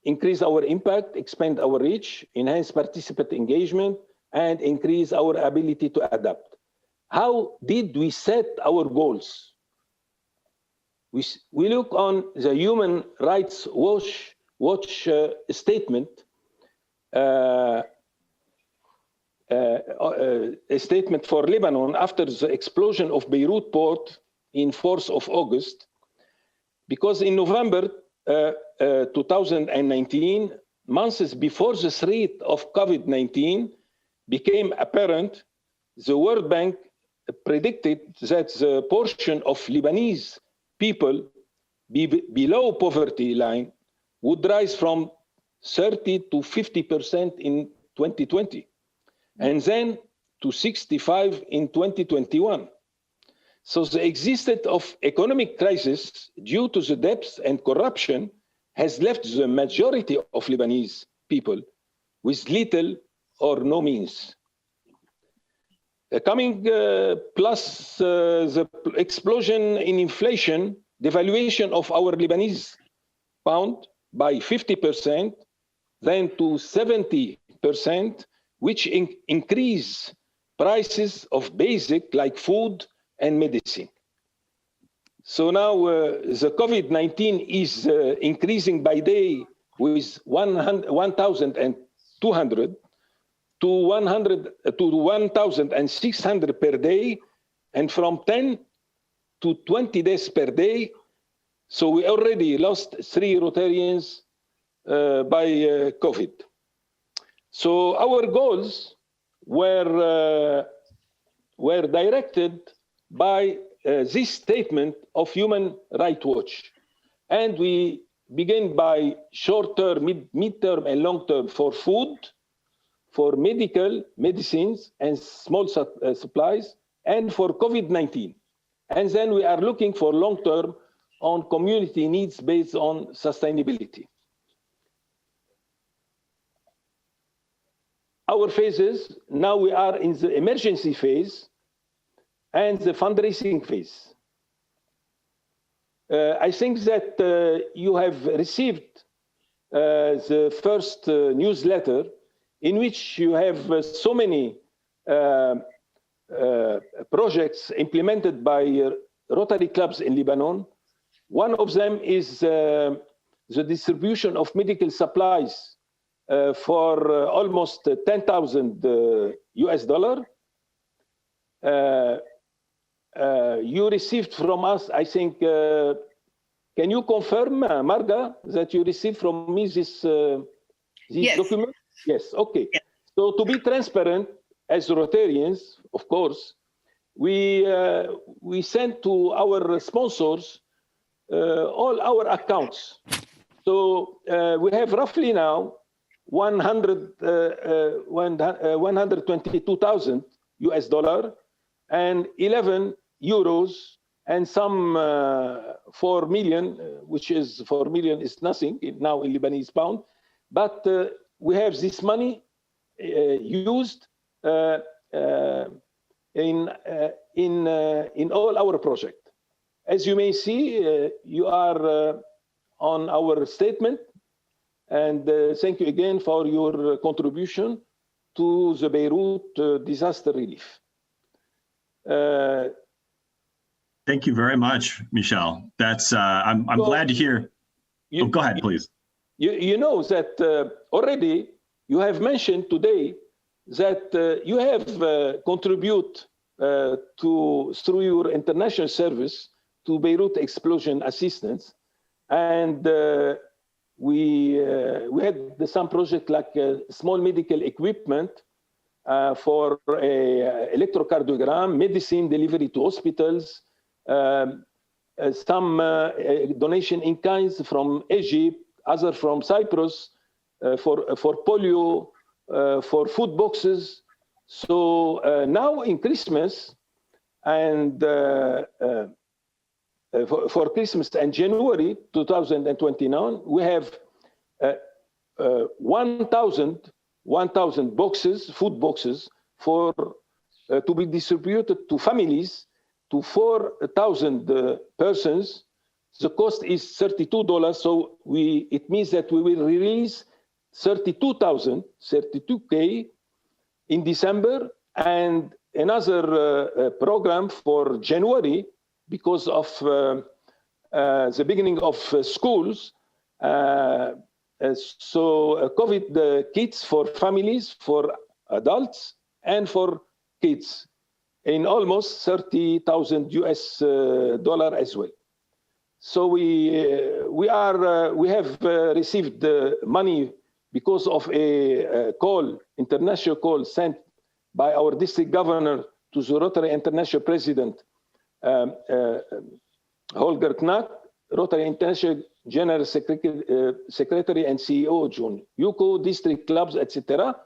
increase our impact, expand our reach, enhance participant engagement, and increase our ability to adapt. How did we set our goals? We look on the Human Rights Watch statement, a statement for Lebanon after the explosion of Beirut port in 4th of August, because in November 2019, months before the threat of COVID-19 became apparent, the World Bank predicted that the portion of Lebanese people below poverty line would rise from 30 to 50% in 2020, and then to 65 in 2021. So the existence of economic crisis due to the debts and corruption has left the majority of Lebanese people with little or no means. Coming plus the explosion in inflation, devaluation of our Lebanese pound by 50%, then to 70%, which increase prices of basic like food and medicine. So now the COVID-19 is increasing by day with 1,200 to 1,600 per day, and from 10 to 20 days per day. So we already lost 3 Rotarians by COVID. So our goals were directed by this statement of Human Rights Watch. And we begin by short-term, mid-term, and long-term for food, for medical medicines and small supplies, and for COVID-19. And then we are looking for long-term on community needs based on sustainability. Our phases, now we are in the emergency phase and the fundraising phase. I think that you have received the first newsletter in which you have so many projects implemented by Rotary clubs in Lebanon. One of them is the distribution of medical supplies for almost 10,000 US dollar. You received from us, I think, can you confirm, Marga, that you received from me this Yes. document? Yes, okay. Yes. So to be transparent, as Rotarians, of course, we sent to our sponsors all our accounts. So we have roughly now 122,000 US dollar and 11 euros and some 4 million, which is 4 million is nothing now in Lebanese pound, but we have this money used in all our project. As you may see, you are on our statement, and thank you again for your contribution to the Beirut disaster relief. Thank you very much, Michel. That's I'm glad to hear. Go ahead, please. You know that already you have mentioned today that you have contribute through your international service to Beirut explosion assistance. And we had some project like small medical equipment for electrocardiogram, medicine delivery to hospitals, some donation in kinds from Egypt, other from Cyprus, for polio, for food boxes. So now in Christmas and for Christmas and January 2029, we have 1,000 boxes, food boxes, for to be distributed to families, to 4,000 persons. The cost is $32, so it means that we will release 32K in December, and another program for January because of the beginning of schools. So COVID kits for families, for adults, and for kids in almost $30,000 as well. So we have received money because of a international call sent by our district governor to the Rotary International President, Holger Knack, Rotary International General Secretary and CEO John Yuko, district clubs, etc.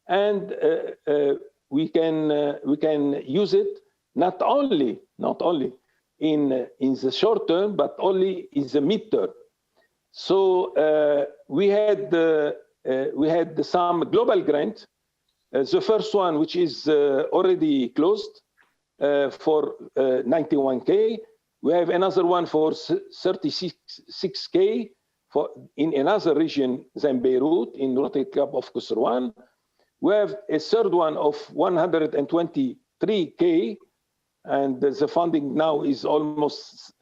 And we can use it not only in the short term, but only in the mid-term. So we had some global grant. The first one, which is already closed for 91K. We have another one for 36K in another region than Beirut, in Rotary Club of Kusrwan. We have a third one of 123K, and the funding now is almost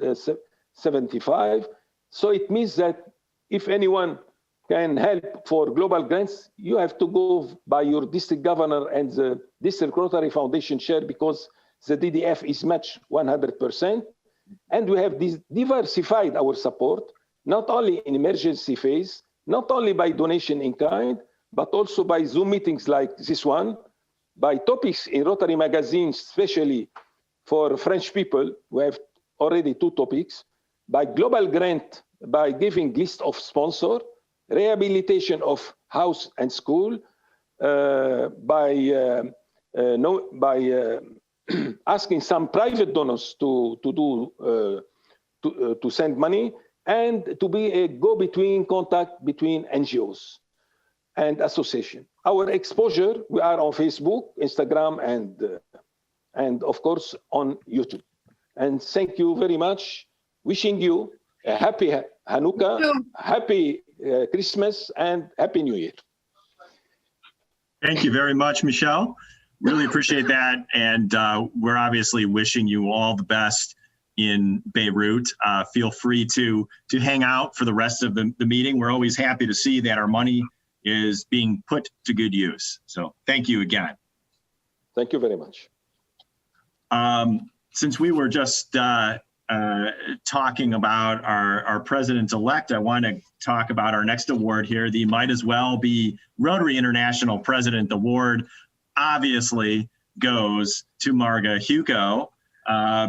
75. So it means that if anyone can help for global grants, you have to go by your district governor and the District Rotary Foundation share, because the DDF is matched 100%. And we have diversified our support, not only in emergency phase, not only by donation in kind, but also by Zoom meetings like this one, by topics in Rotary magazines, especially for French people. We have already 2 topics, by global grant, by giving list of sponsor, rehabilitation of house and school, by asking some private donors to send money, and to be a go-between contact between NGOs and association. Our exposure, we are on Facebook, Instagram, and of course on YouTube. And thank you very much. Wishing you a happy Hanukkah, happy Christmas, and Happy New Year. Thank you very much, Michel. Really appreciate that. And we're obviously wishing you all the best in Beirut. Feel free to hang out for the rest of the meeting. We're always happy to see that our money is being put to good use. So thank you again. Thank you very much. Since we were just talking about our president-elect, I want to talk about our next award here. The Might As Well Be Rotary International President Award obviously goes to Marga Hugo,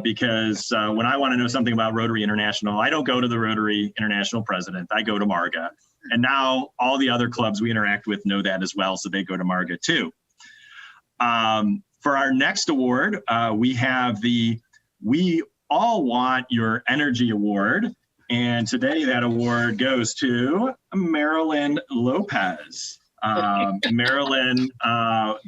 because when I want to know something about Rotary International, I don't go to the Rotary International president, I go to Marga. And now all the other clubs we interact with know that as well, so they go to Marga too. For our next award, we have the We All Want Your Energy Award. And today that award goes to Marilyn Lopez. Marilyn,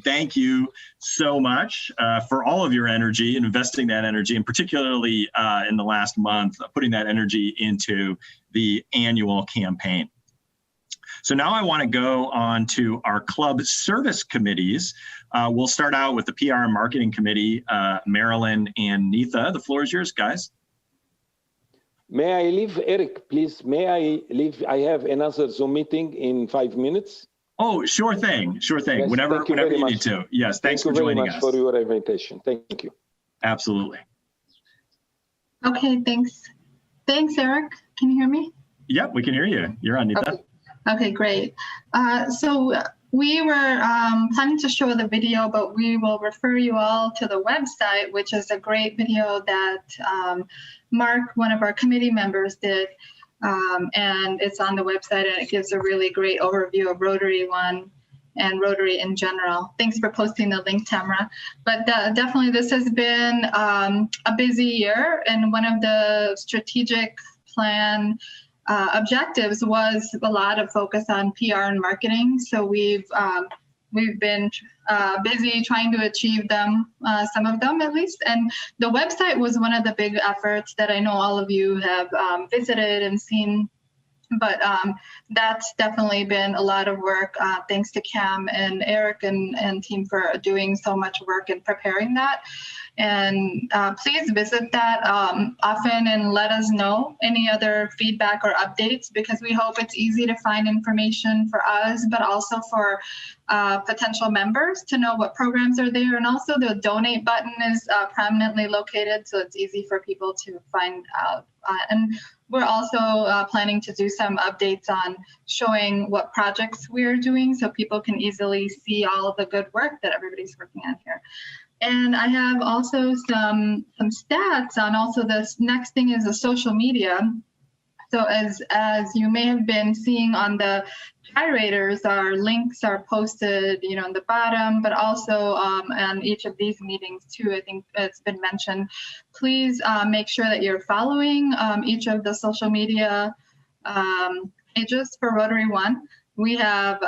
thank you so much for all of your energy, investing that energy, and particularly in the last month, putting that energy into the annual campaign. So now I want to go on to our club service committees. We'll start out with the PR and Marketing Committee, Marilyn and Neetha. The floor is yours, guys. May I leave, Eric, please? May I leave? I have another Zoom meeting in 5 minutes. Oh, sure thing. Sure thing. Yes, whenever you need to. Yes, thanks for joining us. Thank you very much for your invitation. Thank you. Absolutely. Okay, thanks. Thanks, Eric. Can you hear me? Yep, we can hear you. You're on, Nita. Okay, great. So we were planning to show the video, but we will refer you all to the website, which is a great video that Mark, one of our committee members, did. And it's on the website, and it gives a really great overview of Rotary One and Rotary in general. Thanks for posting the link, Tamara. But definitely this has been a busy year, and one of the strategic plan objectives was a lot of focus on PR and marketing. So we've been busy trying to achieve them, some of them at least. And the website was one of the big efforts that I know all of you have visited and seen. But that's definitely been a lot of work. Thanks to Cam and Eric and team for doing so much work in preparing that. And please visit that often and let us know any other feedback or updates, because we hope it's easy to find information for us, but also for potential members to know what programs are there. And also the donate button is prominently located, so it's easy for people to find out. And we're also planning to do some updates on showing what projects we're doing, so people can easily see all of the good work that everybody's working on here. And I have also some stats on also this next thing is the social media. So as you may have been seeing on the gyrators, our links are posted, on the bottom, but also on each of these meetings too. I think it's been mentioned. Please make sure that you're following each of the social media pages for Rotary One. We have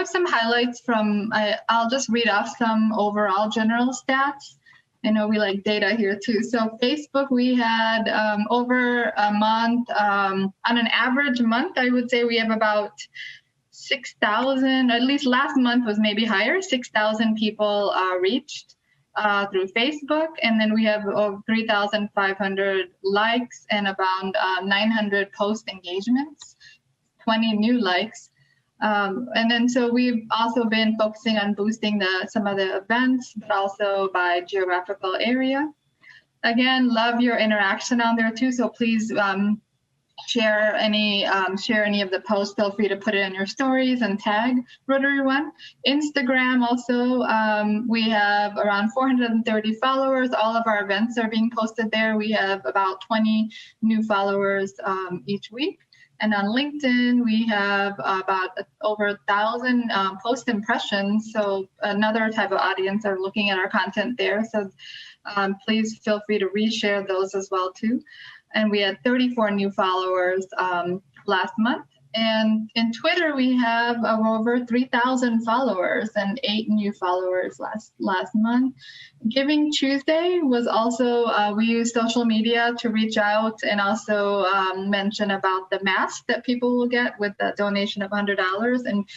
some highlights from, I'll just read off some overall general stats. I know we like data here too. So Facebook, we had over a month, on an average month, I would say we have about 6,000, at least last month was maybe higher, 6,000 people reached through Facebook. And then we have over 3,500 likes and about 900 post engagements, 20 new likes. And then so we've also been focusing on boosting some of the events, but also by geographical area. Again, love your interaction on there too. So please share any of the posts. Feel free to put it in your stories and tag Rotary One. Instagram also, we have around 430 followers. All of our events are being posted there. We have about 20 new followers each week. And on LinkedIn, we have about over 1,000 post impressions. So another type of audience are looking at our content there. So please feel free to reshare those as well too. And we had 34 new followers last month. And in Twitter, we have over 3,000 followers and 8 new followers last month. Giving Tuesday was also, we used social media to reach out and also mention about the mask that people will get with the donation of $100. And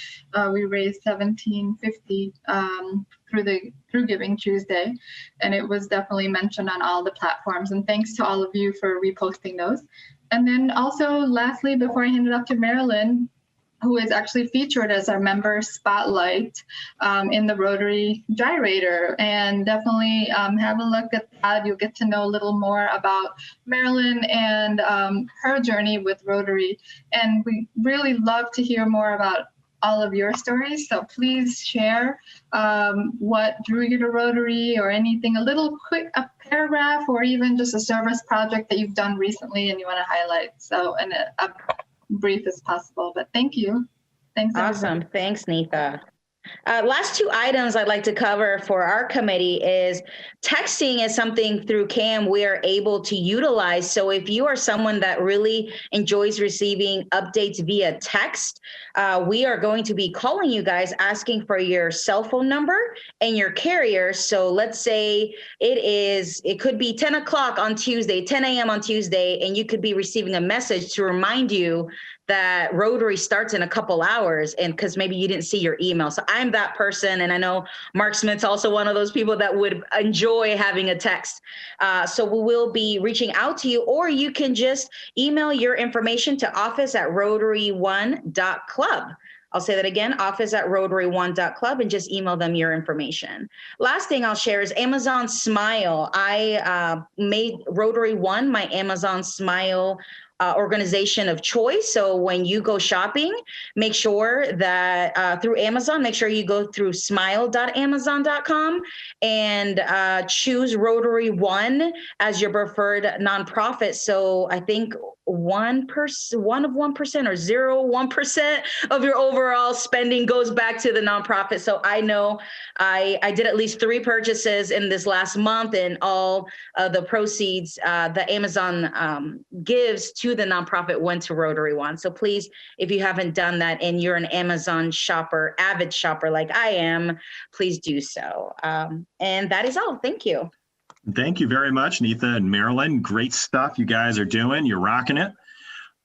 we raised $1,750 through Giving Tuesday. And it was definitely mentioned on all the platforms. And thanks to all of you for reposting those. And then also, lastly, before I hand it off to Marilyn, who is actually featured as our member spotlight in the Rotary Gyrator. And definitely have a look at that. You'll get to know a little more about Marilyn and her journey with Rotary. And we really love to hear more about all of your stories. So please share what drew you to Rotary or anything, a paragraph or even just a service project that you've done recently and you want to highlight. So, and a brief as possible, but thank you. Thanks. Awesome. Everybody. Thanks, Nita. Last 2 items I'd like to cover for our committee is texting is something through CAM we are able to utilize. So if you are someone that really enjoys receiving updates via text, we are going to be calling you guys asking for your cell phone number and your carrier. So let's say it could be 10 o'clock on Tuesday, 10 a.m. on Tuesday, and you could be receiving a message to remind you that Rotary starts in a couple hours, and because maybe you didn't see your email. So I'm that person, and I know Mark Smith's also one of those people that would enjoy having a text. So we will be reaching out to you, or you can just email your information to office@rotary1.club. I'll say that again, office@rotary1.club, and just email them your information. Last thing I'll share is Amazon Smile. I made Rotary One my Amazon Smile organization of choice. So when you go shopping, make sure that through Amazon, make sure you go through smile.amazon.com and choose Rotary One as your preferred nonprofit. So I think 1% or 0.1% of your overall spending goes back to the nonprofit. So I know I did at least 3 purchases in this last month, and all the proceeds that Amazon gives to the nonprofit went to Rotary One. So please, if you haven't done that and you're an Amazon shopper, avid shopper like I am, please do so. And that is all. Thank you. Thank you very much, Neetha and Marilyn. Great stuff you guys are doing. You're rocking it.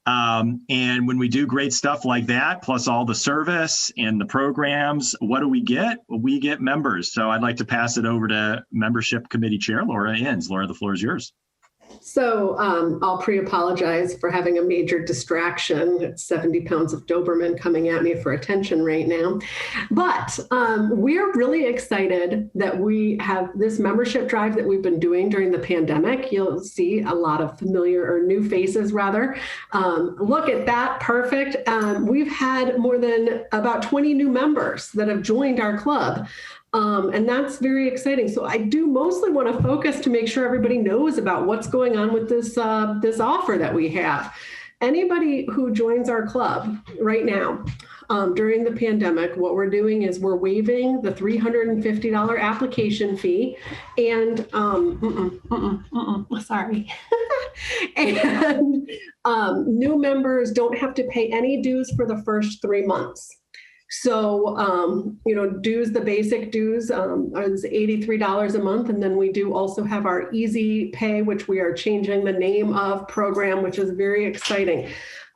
And when we do great stuff like that, plus all the service and the programs, what do we get? Well, we get members. So I'd like to pass it over to Membership Committee Chair Laura Inns. Laura, the floor is yours. So I'll pre-apologize for having a major distraction. It's 70 pounds of Doberman coming at me for attention right now. But we're really excited that we have this membership drive that we've been doing during the pandemic. You'll see a lot of familiar or new faces rather. Look at that, perfect. We've had more than about 20 new members that have joined our club. And that's very exciting. So I do mostly want to focus to make sure everybody knows about what's going on with this this offer that we have. Anybody who joins our club right now during the pandemic, what we're doing is we're waiving the $350 application fee, and sorry, and new members don't have to pay any dues for the first 3 months. So, dues, the basic dues is $83 a month. And then we do also have our Easy Pay, which we are changing the name of program, which is very exciting.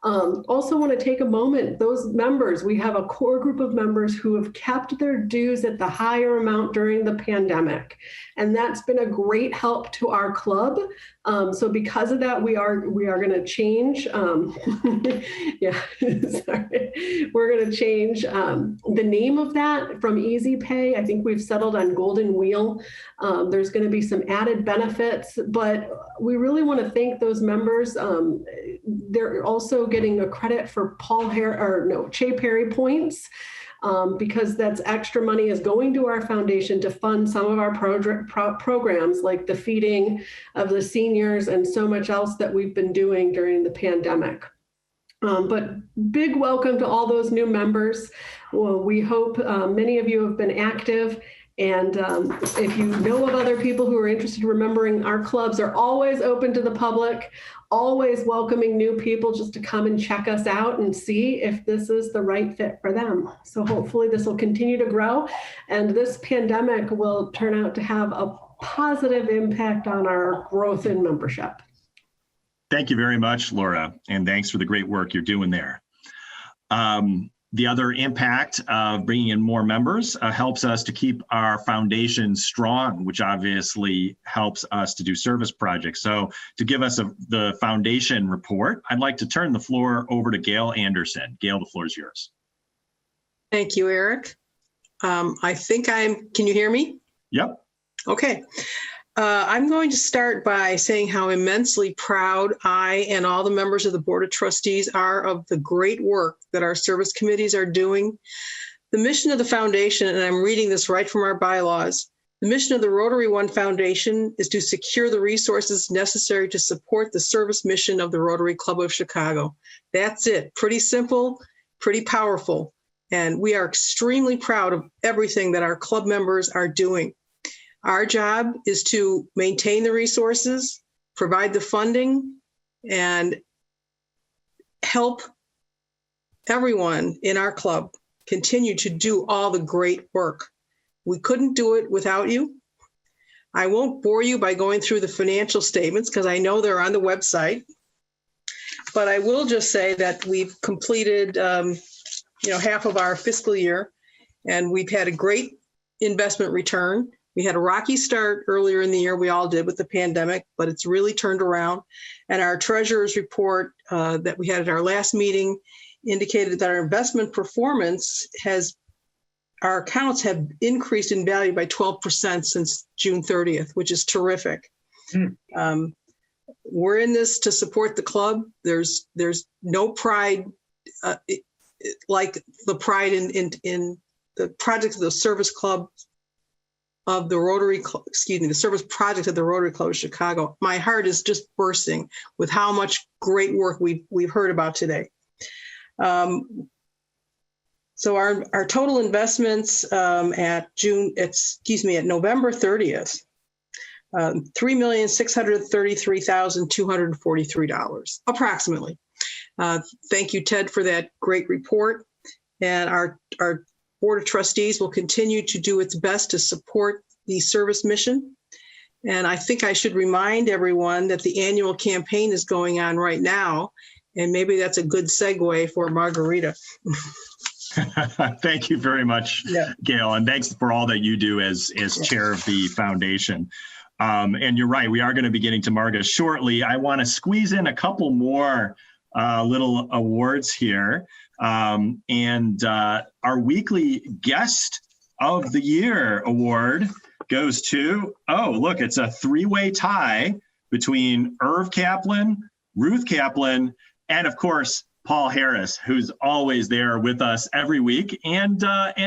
Also want to take a moment, those members, we have a core group of members who have kept their dues at the higher amount during the pandemic. And that's been a great help to our club. So because of that, we are going to change. Yeah, sorry. We're going to change the name of that from Easy Pay. I think we've settled on Golden Wheel. There's going to be some added benefits, but we really want to thank those members. They're also getting a credit for Che Perry points. Because that's extra money is going to our foundation to fund some of our programs like the feeding of the seniors and so much else that we've been doing during the pandemic. But big welcome to all those new members. Well, we hope many of you have been active. And if you know of other people who are interested in remembering, our clubs are always open to the public, always welcoming new people just to come and check us out and see if this is the right fit for them. So hopefully this will continue to grow, and this pandemic will turn out to have a positive impact on our growth in membership. Thank you very much, Laura, and thanks for the great work you're doing there. The other impact of bringing in more members helps us to keep our foundation strong, which obviously helps us to do service projects. So to give us the foundation report, I'd like to turn the floor over to Gail Anderson. Gail, the floor is yours. Thank you, Eric. I think can you hear me? Yep. Okay. I'm going to start by saying how immensely proud I and all the members of the Board of Trustees are of the great work that our service committees are doing. The mission of the foundation, and I'm reading this right from our bylaws, the mission of the Rotary One Foundation is to secure the resources necessary to support the service mission of the Rotary Club of Chicago. That's it. Pretty simple, pretty powerful. And we are extremely proud of everything that our club members are doing. Our job is to maintain the resources, provide the funding, and help everyone in our club continue to do all the great work. We couldn't do it without you. I won't bore you by going through the financial statements because I know they're on the website, but I will just say that we've completed half of our fiscal year, and we've had a great investment return. We had a rocky start earlier in the year, we all did with the pandemic, but it's really turned around. And our treasurer's report that we had at our last meeting indicated that our investment performance our accounts have increased in value by 12% since June 30th, which is terrific. We're in this to support the club. There's no pride like the pride in the project of the service club of the Rotary, the service project of the Rotary Club of Chicago. My heart is just bursting with how much great work we've heard about today. So our total investments at November 30th, $3,633,243 approximately. Thank you, Ted, for that great report. And our Board of Trustees will continue to do its best to support the service mission. And I think I should remind everyone that the annual campaign is going on right now, and maybe that's a good segue for Margarita. Thank you very much, Gail, and thanks for all that you do as chair of the foundation. And you're right, we are going to be getting to Marga shortly. I want to squeeze in a couple more little awards here. And our weekly Guest of the Year award goes to, oh, look, it's a three-way tie between Irv Kaplan, Ruth Kaplan, and of course, Paul Harris, who's always there with us every week and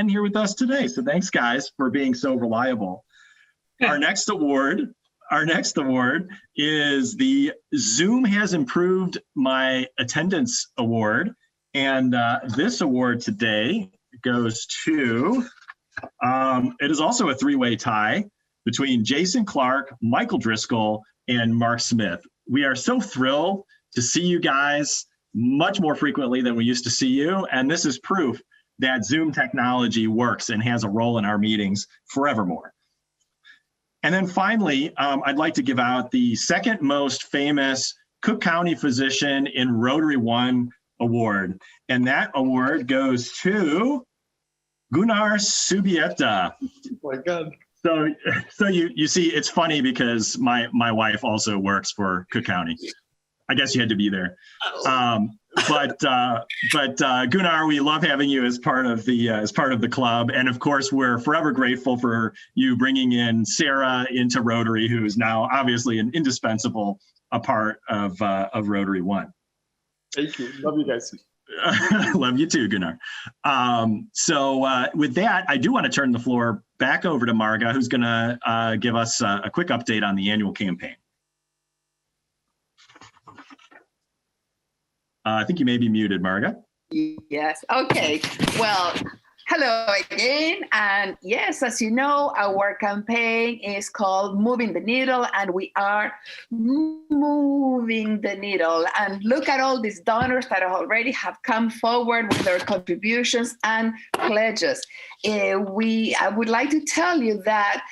here with us today. So thanks, guys, for being so reliable. Our next award is the Zoom Has Improved My Attendance Award. And this award today goes to, it is also a three-way tie between Jason Clark, Michael Driscoll, and Mark Smith. We are so thrilled to see you guys much more frequently than we used to see you. And this is proof that Zoom technology works and has a role in our meetings forevermore. And then finally, I'd like to give out the second most famous Cook County physician in Rotary One award. And that award goes to Gunnar Subietta. Oh my God. So you see, it's funny because my wife also works for Cook County. I guess you had to be there. But Gunnar, we love having you as part of the club. And of course, we're forever grateful for you bringing in Sarah into Rotary, who is now obviously an indispensable part of Rotary One. Thank you. Love you guys. Love you too, Gunnar. So with that, I do want to turn the floor back over to Marga, who's going to give us a quick update on the annual campaign. I think you may be muted, Marga. Yes. Okay. Well, hello again. And yes, as you know, our campaign is called Moving the Needle, and we are moving the needle. And look at all these donors that already have come forward with their contributions and pledges. I would like to tell you that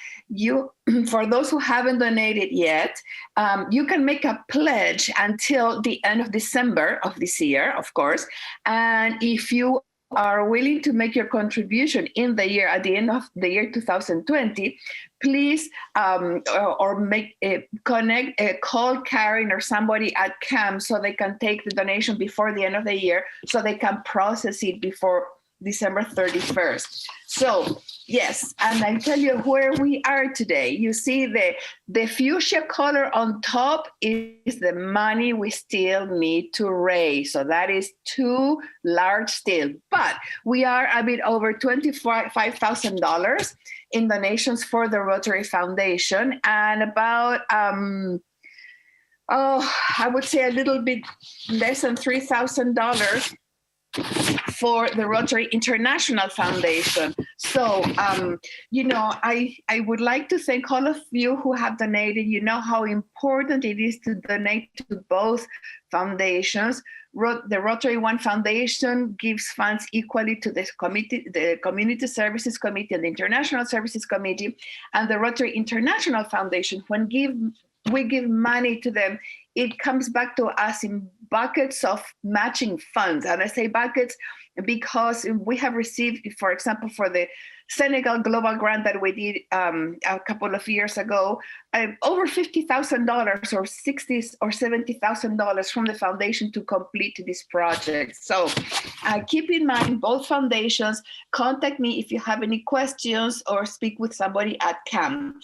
for those who haven't donated yet, you can make a pledge until the end of December of this year, of course. And if you are willing to make your contribution in the year at the end of the year 2020, please call Karen or somebody at CAM so they can take the donation before the end of the year, so they can process it before December 31st. So yes, and I tell you where we are today. You see the fuchsia color on top is the money we still need to raise. So that is too large still, but we are a bit over $25,000 in donations for the Rotary Foundation, and about I would say a little bit less than $3,000 for the Rotary International Foundation. So, I would like to thank all of you who have donated. You know how important it is to donate to both foundations. The Rotary One Foundation gives funds equally to this committee, the Community Services Committee and the International Services Committee, and the Rotary International Foundation. When we give money to them, it comes back to us in buckets of matching funds. And I say buckets because we have received, for example, for the Senegal Global Grant that we did a couple of years ago, over $50,000 or $60,000 or $70,000 from the foundation to complete this project. So keep in mind, both foundations, contact me if you have any questions or speak with somebody at CAM.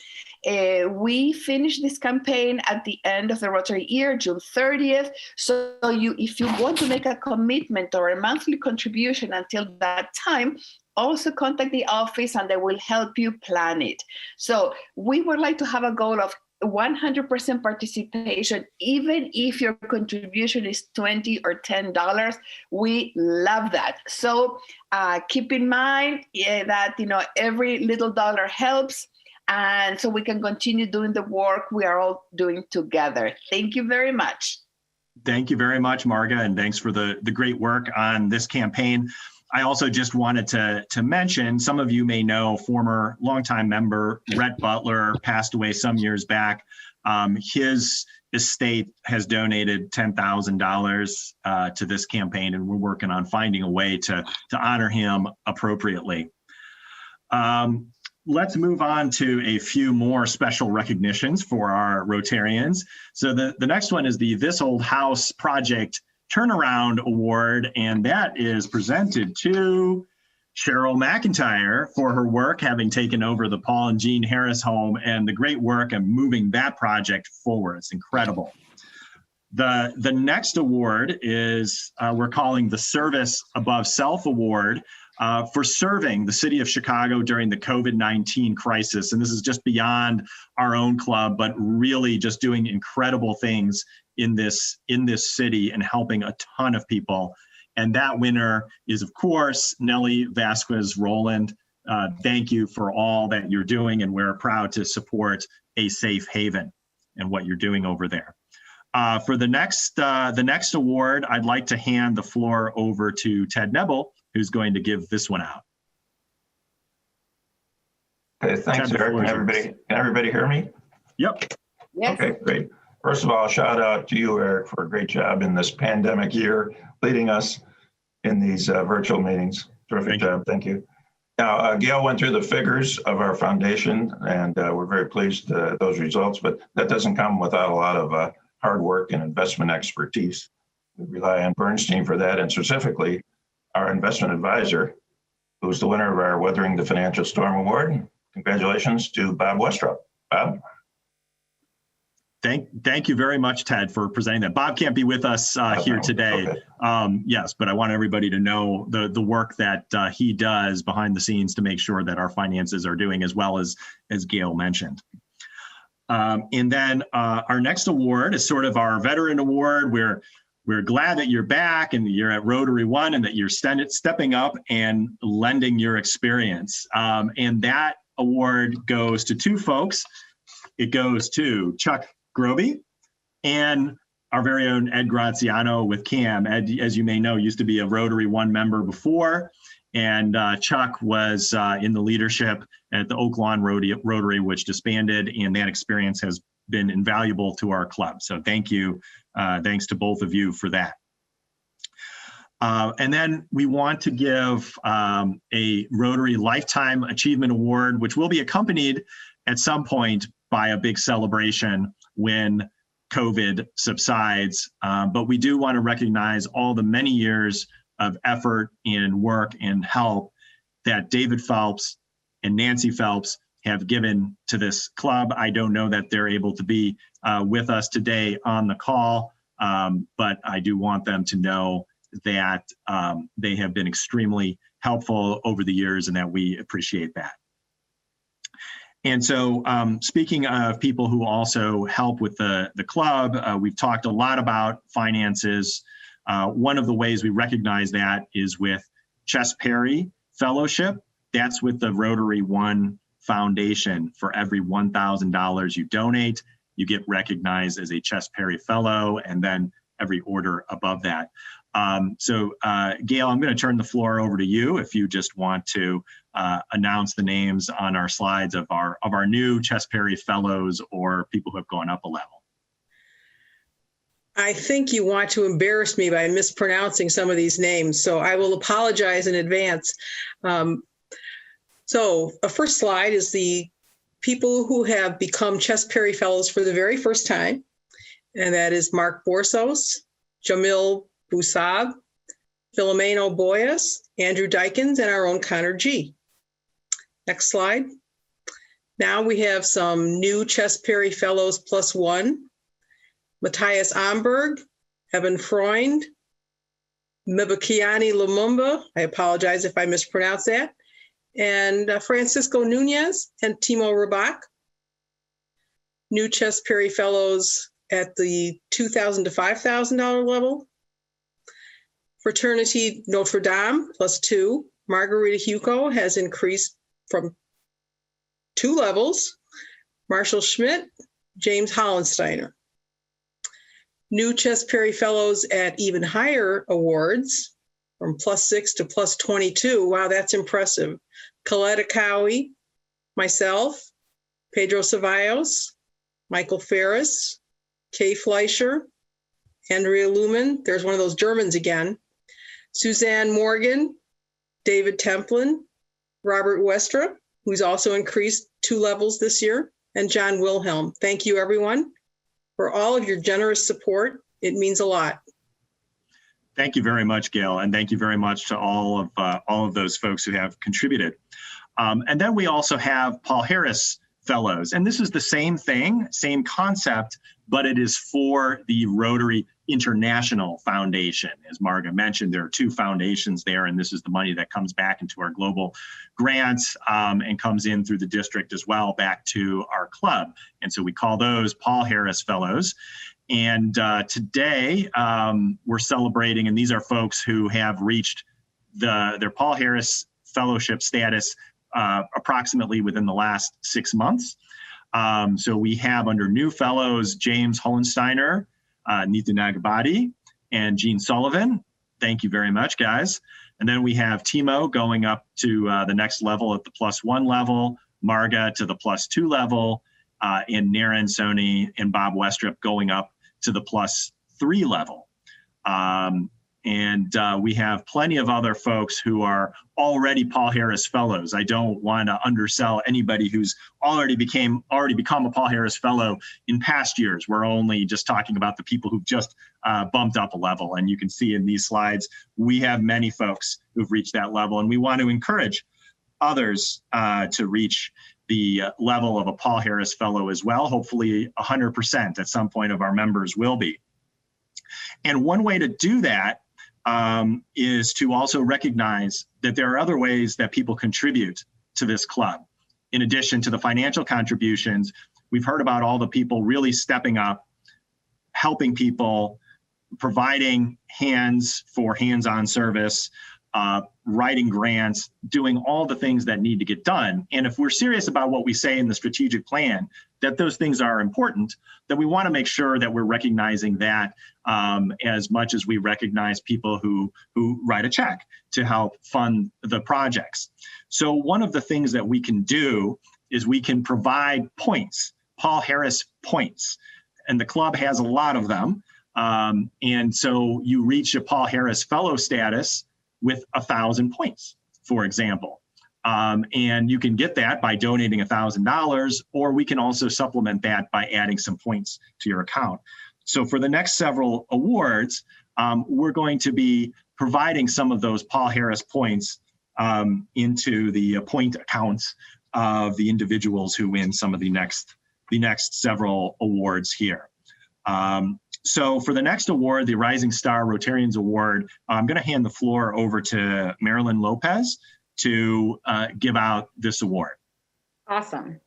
We finished this campaign at the end of the Rotary year, June 30th. So if you want to make a commitment or a monthly contribution until that time, also contact the office and they will help you plan it. So we would like to have a goal of 100% participation, even if your contribution is $20 or $10. We love that. So keep in mind that every little dollar helps, and so we can continue doing the work we are all doing together. Thank you very much. Thank you very much, Marga, and thanks for the great work on this campaign. I also just wanted to mention, some of you may know former longtime member Rhett Butler passed away some years back. His estate has donated $10,000 to this campaign, and we're working on finding a way to honor him appropriately. Let's move on to a few more special recognitions for our Rotarians. So the next one is the This Old House Project Turnaround Award, and that is presented to Cheryl McIntyre for her work having taken over the Paul and Jean Harris home and the great work of moving that project forward. It's incredible. The next award is we're calling the Service Above Self Award for serving the city of Chicago during the COVID-19 crisis. And this is just beyond our own club, but really just doing incredible things in this city and helping a ton of people. And that winner is, of course, Nellie Vasquez Rowland. Thank you for all that you're doing, and we're proud to support A Safe Haven and what you're doing over there. For the next award, I'd like to hand the floor over to Ted Nebel, who's going to give this one out. Okay, thanks, Eric. Can everybody hear me? Yep. Yes. Okay, great. First of all, shout out to you, Eric, for a great job in this pandemic year, leading us in these virtual meetings. Terrific job. Thank you. Now, Gail went through the figures of our foundation, and we're very pleased with those results, but that doesn't come without a lot of hard work and investment expertise. We rely on Bernstein for that, and specifically our investment advisor, who's the winner of our Weathering the Financial Storm Award. Congratulations to Bob Westrup. Bob? Thank you very much, Ted, for presenting that. Bob can't be with us here today. Okay. Yes, but I want everybody to know the work that he does behind the scenes to make sure that our finances are doing as well as Gail mentioned. And then our next award is sort of our veteran award. We're glad that you're back and you're at Rotary One and that you're stepping up and lending your experience. And that award goes to two folks. It goes to Chuck Groby and our very own Ed Graziano with CAM. Ed, as you may know, used to be a Rotary One member before, and Chuck was in the leadership at the Oak Lawn Rotary, which disbanded, and that experience has been invaluable to our club. So thank you. Thanks to both of you for that. And then we want to give a Rotary Lifetime Achievement Award, which will be accompanied at some point by a big celebration when COVID subsides. But we do want to recognize all the many years of effort and work and help that David Phelps and Nancy Phelps have given to this club. I don't know that they're able to be with us today on the call, but I do want them to know that they have been extremely helpful over the years and that we appreciate that. And so speaking of people who also help with the club, we've talked a lot about finances. One of the ways we recognize that is with Chess Perry Fellowship. That's with the Rotary One Foundation. For every $1,000 you donate, you get recognized as a Chess Perry Fellow, and then every order above that. So Gail, I'm going to turn the floor over to you if you just want to announce the names on our slides of our new Chess Perry Fellows or people who have gone up a level. I think you want to embarrass me by mispronouncing some of these names, so I will apologize in advance. So a first slide is the people who have become Chess Perry Fellows for the very first time. And that is Mark Borsos, Jamil Busab, Philomeno Boyas, Andrew Dykins, and our own Connor G. Next slide. Now we have some new Chess Perry Fellows +1. Matthias Amberg, Evan Freund, Mibakiani Lumumba, I apologize if I mispronounce that, and Francisco Nunez and Timo Rabak. New Chess Perry Fellows at the $2,000 to $5,000 level. Fraternity Notre Dame +2. Margarita Hugo has increased from 2 levels. Marshall Schmidt, James Hollensteiner. New Chess Perry Fellows at even higher awards, from +6 to +22. Wow, that's impressive. Coletta Cowie, myself, Pedro Ceballos, Michael Ferris, Kay Fleischer, Andrea Lumen, there's one of those Germans again, Suzanne Morgan, David Templin, Robert Westra, who's also increased 2 levels this year, and John Wilhelm. Thank you, everyone, for all of your generous support. It means a lot. Thank you very much, Gail, and thank you very much to all of those folks who have contributed. And then we also have Paul Harris Fellows, and this is the same thing, same concept, but it is for the Rotary International Foundation. As Marga mentioned, there are 2 foundations there, and this is the money that comes back into our global grants and comes in through the district as well back to our club. And so we call those Paul Harris Fellows. And today we're celebrating, and these are folks who have reached their Paul Harris Fellowship status approximately within the last 6 months. So we have under new fellows, James Hollensteiner, Nita Nagabadi, and Gene Sullivan. Thank you very much, guys. And then we have Timo going up to the next level at the +1 level, Marga to the +2 level, and Naren Soni and Bob Westrup going up to the +3 level. And we have plenty of other folks who are already Paul Harris Fellows. I don't want to undersell anybody who's already become a Paul Harris Fellow in past years. We're only just talking about the people who've just bumped up a level. And you can see in these slides, we have many folks who've reached that level. And we want to encourage others to reach the level of a Paul Harris Fellow as well. Hopefully 100% at some point of our members will be. And one way to do that is to also recognize that there are other ways that people contribute to this club. In addition to the financial contributions, we've heard about all the people really stepping up, helping people, providing hands for hands-on service, writing grants, doing all the things that need to get done. And if we're serious about what we say in the strategic plan, that those things are important, then we want to make sure that we're recognizing that as much as we recognize people who write a check to help fund the projects. So one of the things that we can do is we can provide points, Paul Harris points, and the club has a lot of them. And so you reach a Paul Harris Fellow status with 1,000 points, for example. And you can get that by donating $1,000, or we can also supplement that by adding some points to your account. So for the next several awards, we're going to be providing some of those Paul Harris points into the point accounts of the individuals who win some of the next several awards here. So for the next award, the Rising Star Rotarians Award, I'm going to hand the floor over to Marilyn Lopez to give out this award. Awesome.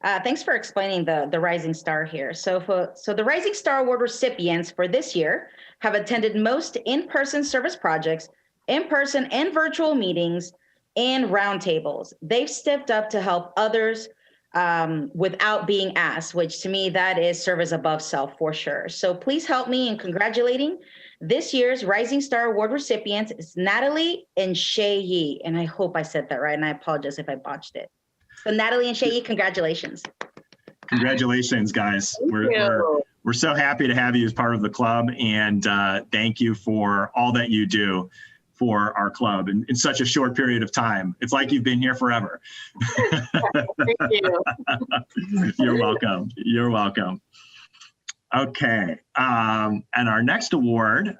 Thanks for explaining the Rising Star here. So the Rising Star Award recipients for this year have attended most in-person service projects, in-person and virtual meetings, and roundtables. They've stepped up to help others without being asked, which to me, that is service above self for sure. So please help me in congratulating this year's Rising Star Award recipients. It's Natalie and Shay Yi, and I hope I said that right, and I apologize if I botched it. So Natalie and Shay Yi, congratulations. Congratulations, guys. We're so happy to have you as part of the club, and thank you for all that you do for our club in such a short period of time. It's like you've been here forever. Thank you. You're welcome. You're welcome. Okay. And our next award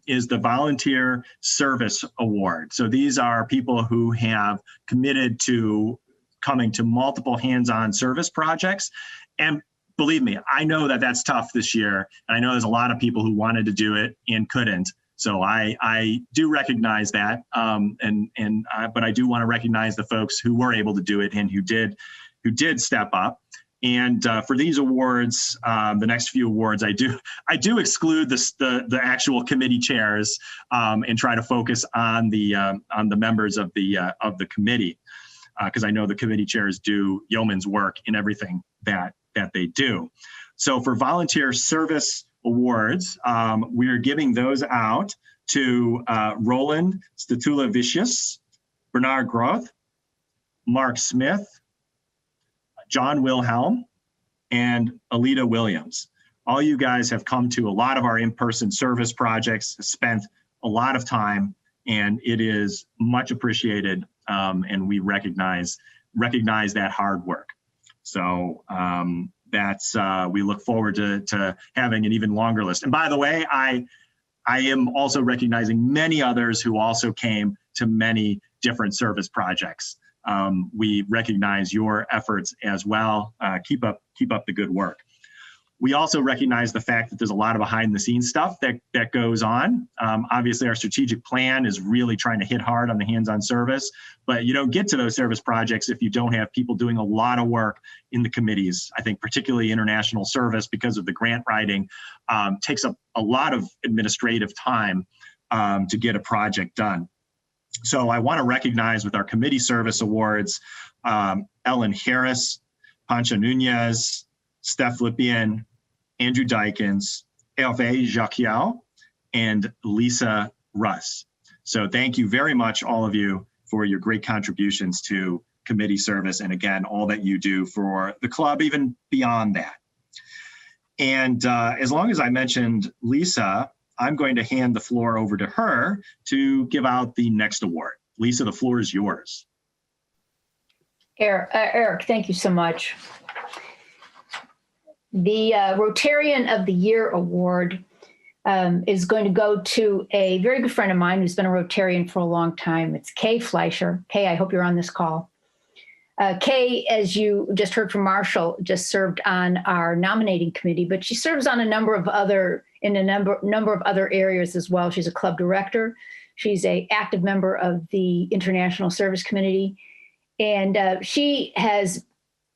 is the Volunteer Service Award. So these are people who have committed to coming to multiple hands-on service projects. And believe me, I know that that's tough this year. And I know there's a lot of people who wanted to do it and couldn't. So I do recognize that. But I do want to recognize the folks who were able to do it and who did step up. And for these awards, the next few awards, I do exclude the actual committee chairs and try to focus on the members of the committee, because I know the committee chairs do yeoman's work in everything that they do. So for volunteer service awards, we are giving those out to Roland Statula-Vicious, Bernard Groth, Mark Smith, John Wilhelm, and Alita Williams. All you guys have come to a lot of our in-person service projects, spent a lot of time, and it is much appreciated, and we recognize that hard work. So we look forward to having an even longer list. And by the way, I am also recognizing many others who also came to many different service projects. We recognize your efforts as well. Keep up the good work. We also recognize the fact that there's a lot of behind the scenes stuff that goes on. Obviously, our strategic plan is really trying to hit hard on the hands-on service, but you don't get to those service projects if you don't have people doing a lot of work in the committees. I think particularly international service, because of the grant writing, takes up a lot of administrative time to get a project done. So I want to recognize with our committee service awards, Ellen Harris, Pancha Nunez, Steph Lippian, Andrew Dykins, Hervé Jacquiel, and Lisa Russ. So thank you very much, all of you, for your great contributions to committee service, and again, all that you do for the club, even beyond that. And as long as I mentioned Lisa, I'm going to hand the floor over to her to give out the next award. Lisa, the floor is yours. Eric, thank you so much. The Rotarian of the Year award is going to go to a very good friend of mine who's been a Rotarian for a long time. It's Kay Fleischer. Kay, I hope you're on this call. Kay, as you just heard from Marshall, just served on our nominating committee, but she serves on a number of other areas as well. She's a club director. She's an active member of the International Service Committee, and she has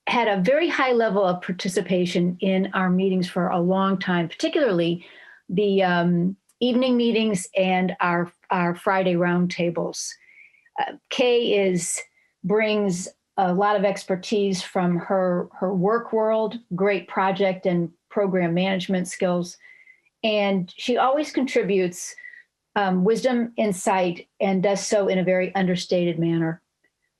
had a very high level of participation in our meetings for a long time, particularly the evening meetings and our Friday roundtables. Kay brings a lot of expertise from her work world, great project and program management skills, and she always contributes wisdom, insight, and does so in a very understated manner.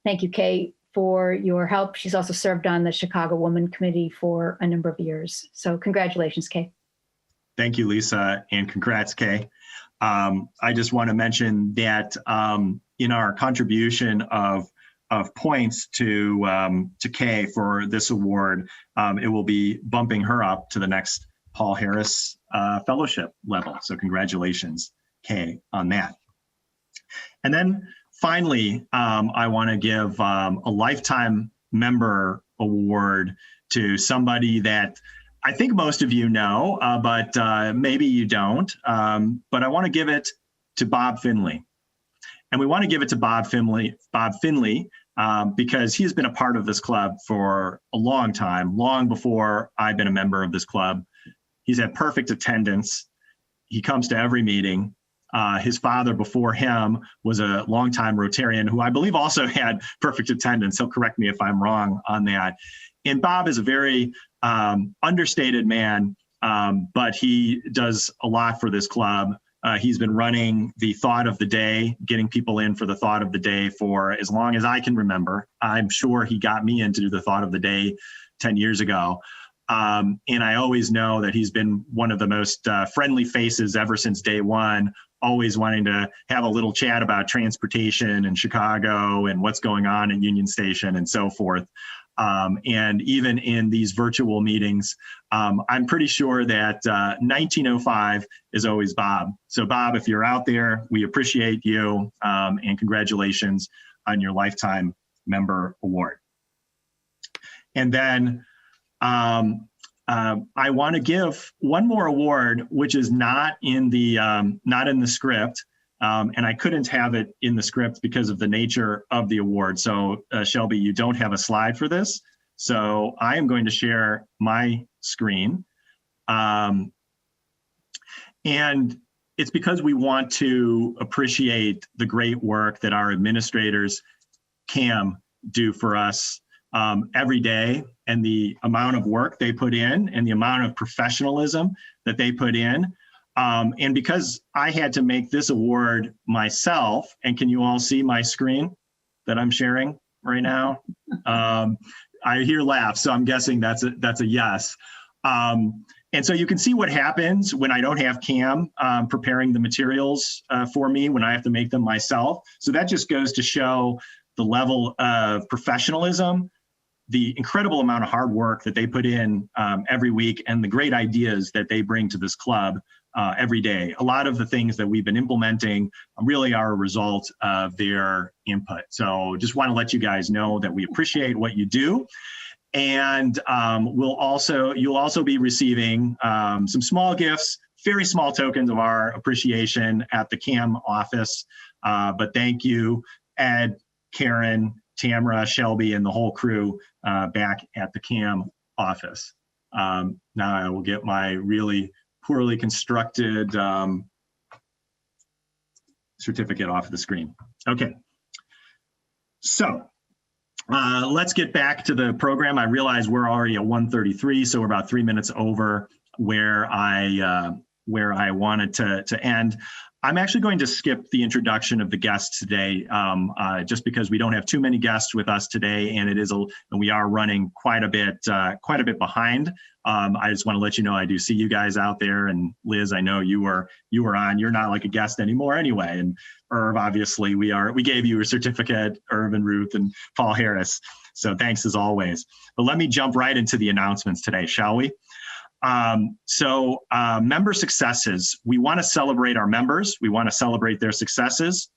Thank you, Kay, for your help. She's also served on the Chicago Women Committee for a number of years. So congratulations, Kay. Thank you, Lisa, and congrats, Kay. I just want to mention that in our contribution of points to Kay for this award, it will be bumping her up to the next Paul Harris Fellowship level. So congratulations, Kay, on that. And then finally, I want to give a Lifetime Member Award to somebody that I think most of you know, but maybe you don't. But I want to give it to Bob Finley. And we want to give it to Bob Finley because he's been a part of this club for a long time, long before I've been a member of this club. He's had perfect attendance. He comes to every meeting. His father before him was a longtime Rotarian who I believe also had perfect attendance. He'll correct me if I'm wrong on that. And Bob is a very understated man, but he does a lot for this club. He's been running the Thought of the Day, getting people in for the Thought of the Day for as long as I can remember. I'm sure he got me in to do the Thought of the Day 10 years ago. And I always know that he's been one of the most friendly faces ever since day one, always wanting to have a little chat about transportation in Chicago and what's going on at Union Station and so forth. And even in these virtual meetings, I'm pretty sure that 1905 is always Bob. So Bob, if you're out there, we appreciate you, and congratulations on your Lifetime Member Award. And then I want to give one more award, which is not in the script, and I couldn't have it in the script because of the nature of the award. So Shelby, you don't have a slide for this, so I am going to share my screen, and it's because we want to appreciate the great work that our administrators, CAM, do for us every day, and the amount of work they put in and the amount of professionalism that they put in. And because I had to make this award myself, and can you all see my screen that I'm sharing right now? I hear laughs, so I'm guessing that's a yes. And so you can see what happens when I don't have Cam preparing the materials for me, when I have to make them myself. So that just goes to show the level of professionalism, the incredible amount of hard work that they put in every week, and the great ideas that they bring to this club every day. A lot of the things that we've been implementing really are a result of their input. So just want to let you guys know that we appreciate what you do. And you'll also be receiving some small gifts, very small tokens of our appreciation at the CAM office. But thank you, Ed, Karen, Tamara, Shelby, and the whole crew back at the CAM office. Now I will get my really poorly constructed certificate off the screen. Okay, so let's get back to the program. I realize we're already at 1:33, so we're about 3 minutes over where I wanted to end. I'm actually going to skip the introduction of the guests today, just because we don't have too many guests with us today, and we are running quite a bit behind. I just want to let you know I do see you guys out there, and Liz, I know you were on. You're not like a guest anymore anyway, and Irv, obviously we gave you a certificate, Irv and Ruth and Paul Harris. So thanks as always. But let me jump right into the announcements today, shall we? Member successes. We want to celebrate our members. We want to celebrate their successes.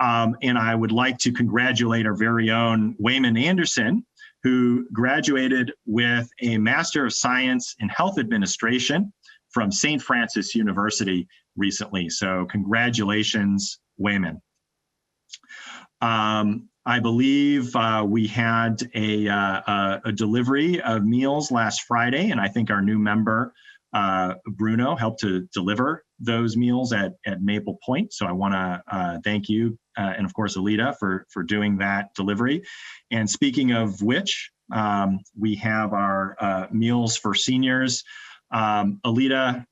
And I would like to congratulate our very own Wayman Anderson, who graduated with a Master of Science in Health Administration from St. Francis University recently. So congratulations, Wayman. I believe we had a delivery of meals last Friday, and I think our new member, Bruno, helped to deliver those meals at Maple Point. So I want to thank you, and of course, Alita, for doing that delivery. And speaking of which, we have our meals for seniors. Alita,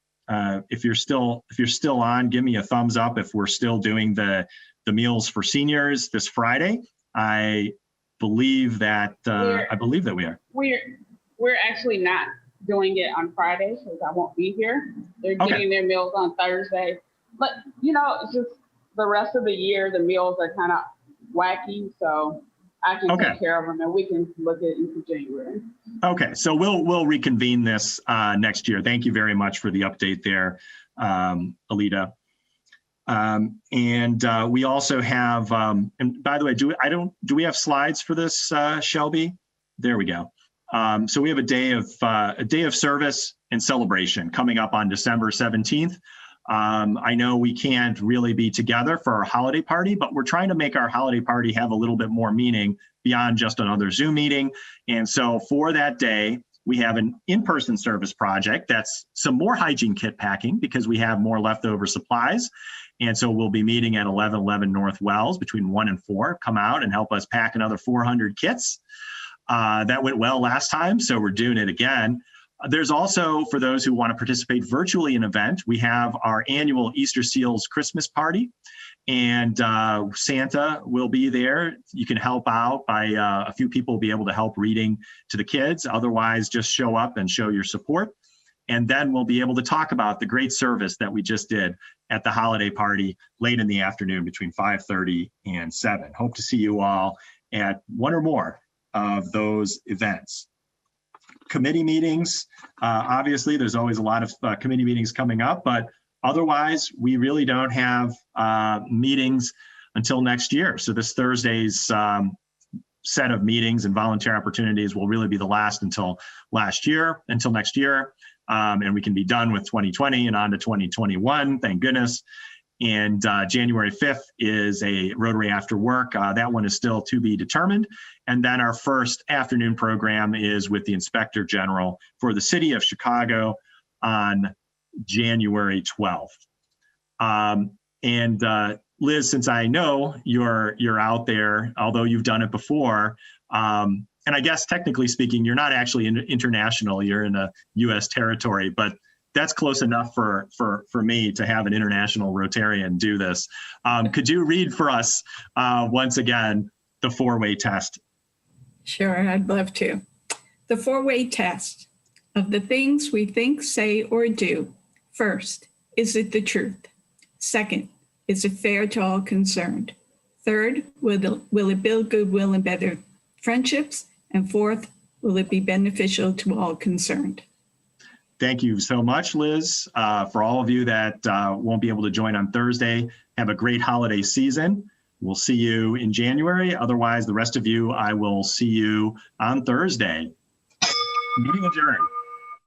if you're still on, give me a thumbs up if we're still doing the meals for seniors this Friday. I believe that we are. We're actually not doing it on Friday because I won't be here. They're getting their meals on Thursday. But it's just the rest of the year the meals are kind of wacky, so I can take care of them and we can look at it into January. Okay, so we'll reconvene this next year. Thank you very much for the update there, Alita. We also have, and by the way, do we have slides for this, Shelby? There we go. So we have a day of service and celebration coming up on December 17th. I know we can't really be together for our holiday party, but we're trying to make our holiday party have a little bit more meaning beyond just another Zoom meeting. And so for that day, we have an in-person service project that's some more hygiene kit packing because we have more leftover supplies. And so we'll be meeting at 1111 North Wells between 1 and 4. Come out and help us pack another 400 kits. That went well last time, so we're doing it again. There's also, for those who want to participate virtually in an event, we have our annual Easter Seals Christmas party. And Santa will be there. You can help out by a few people will be able to help reading to the kids. Otherwise, just show up and show your support. And then we'll be able to talk about the great service that we just did at the holiday party late in the afternoon between 5:30 and 7. Hope to see you all at one or more of those events. Committee meetings, obviously there's always a lot of committee meetings coming up, but otherwise we really don't have meetings until next year. So this Thursday's set of meetings and volunteer opportunities will really be the last until next year. And we can be done with 2020 and on to 2021, thank goodness. And January 5th is a Rotary After Work. That one is still to be determined. And then our first afternoon program is with the Inspector General for the City of Chicago on January 12th. Liz, since I know you're out there, although you've done it before, and I guess technically speaking, you're not actually international, you're in a U.S. territory, but that's close enough for me to have an international Rotarian do this. Could you read for us once again the four-way test? Sure, I'd love to. The four-way test of the things we think, say, or do. First, is it the truth? Second, is it fair to all concerned? Third, will it build goodwill and better friendships? And fourth, will it be beneficial to all concerned? Thank you so much, Liz. For all of you that won't be able to join on Thursday, have a great holiday season. We'll see you in January. Otherwise, the rest of you, I will see you on Thursday. Meeting adjourned.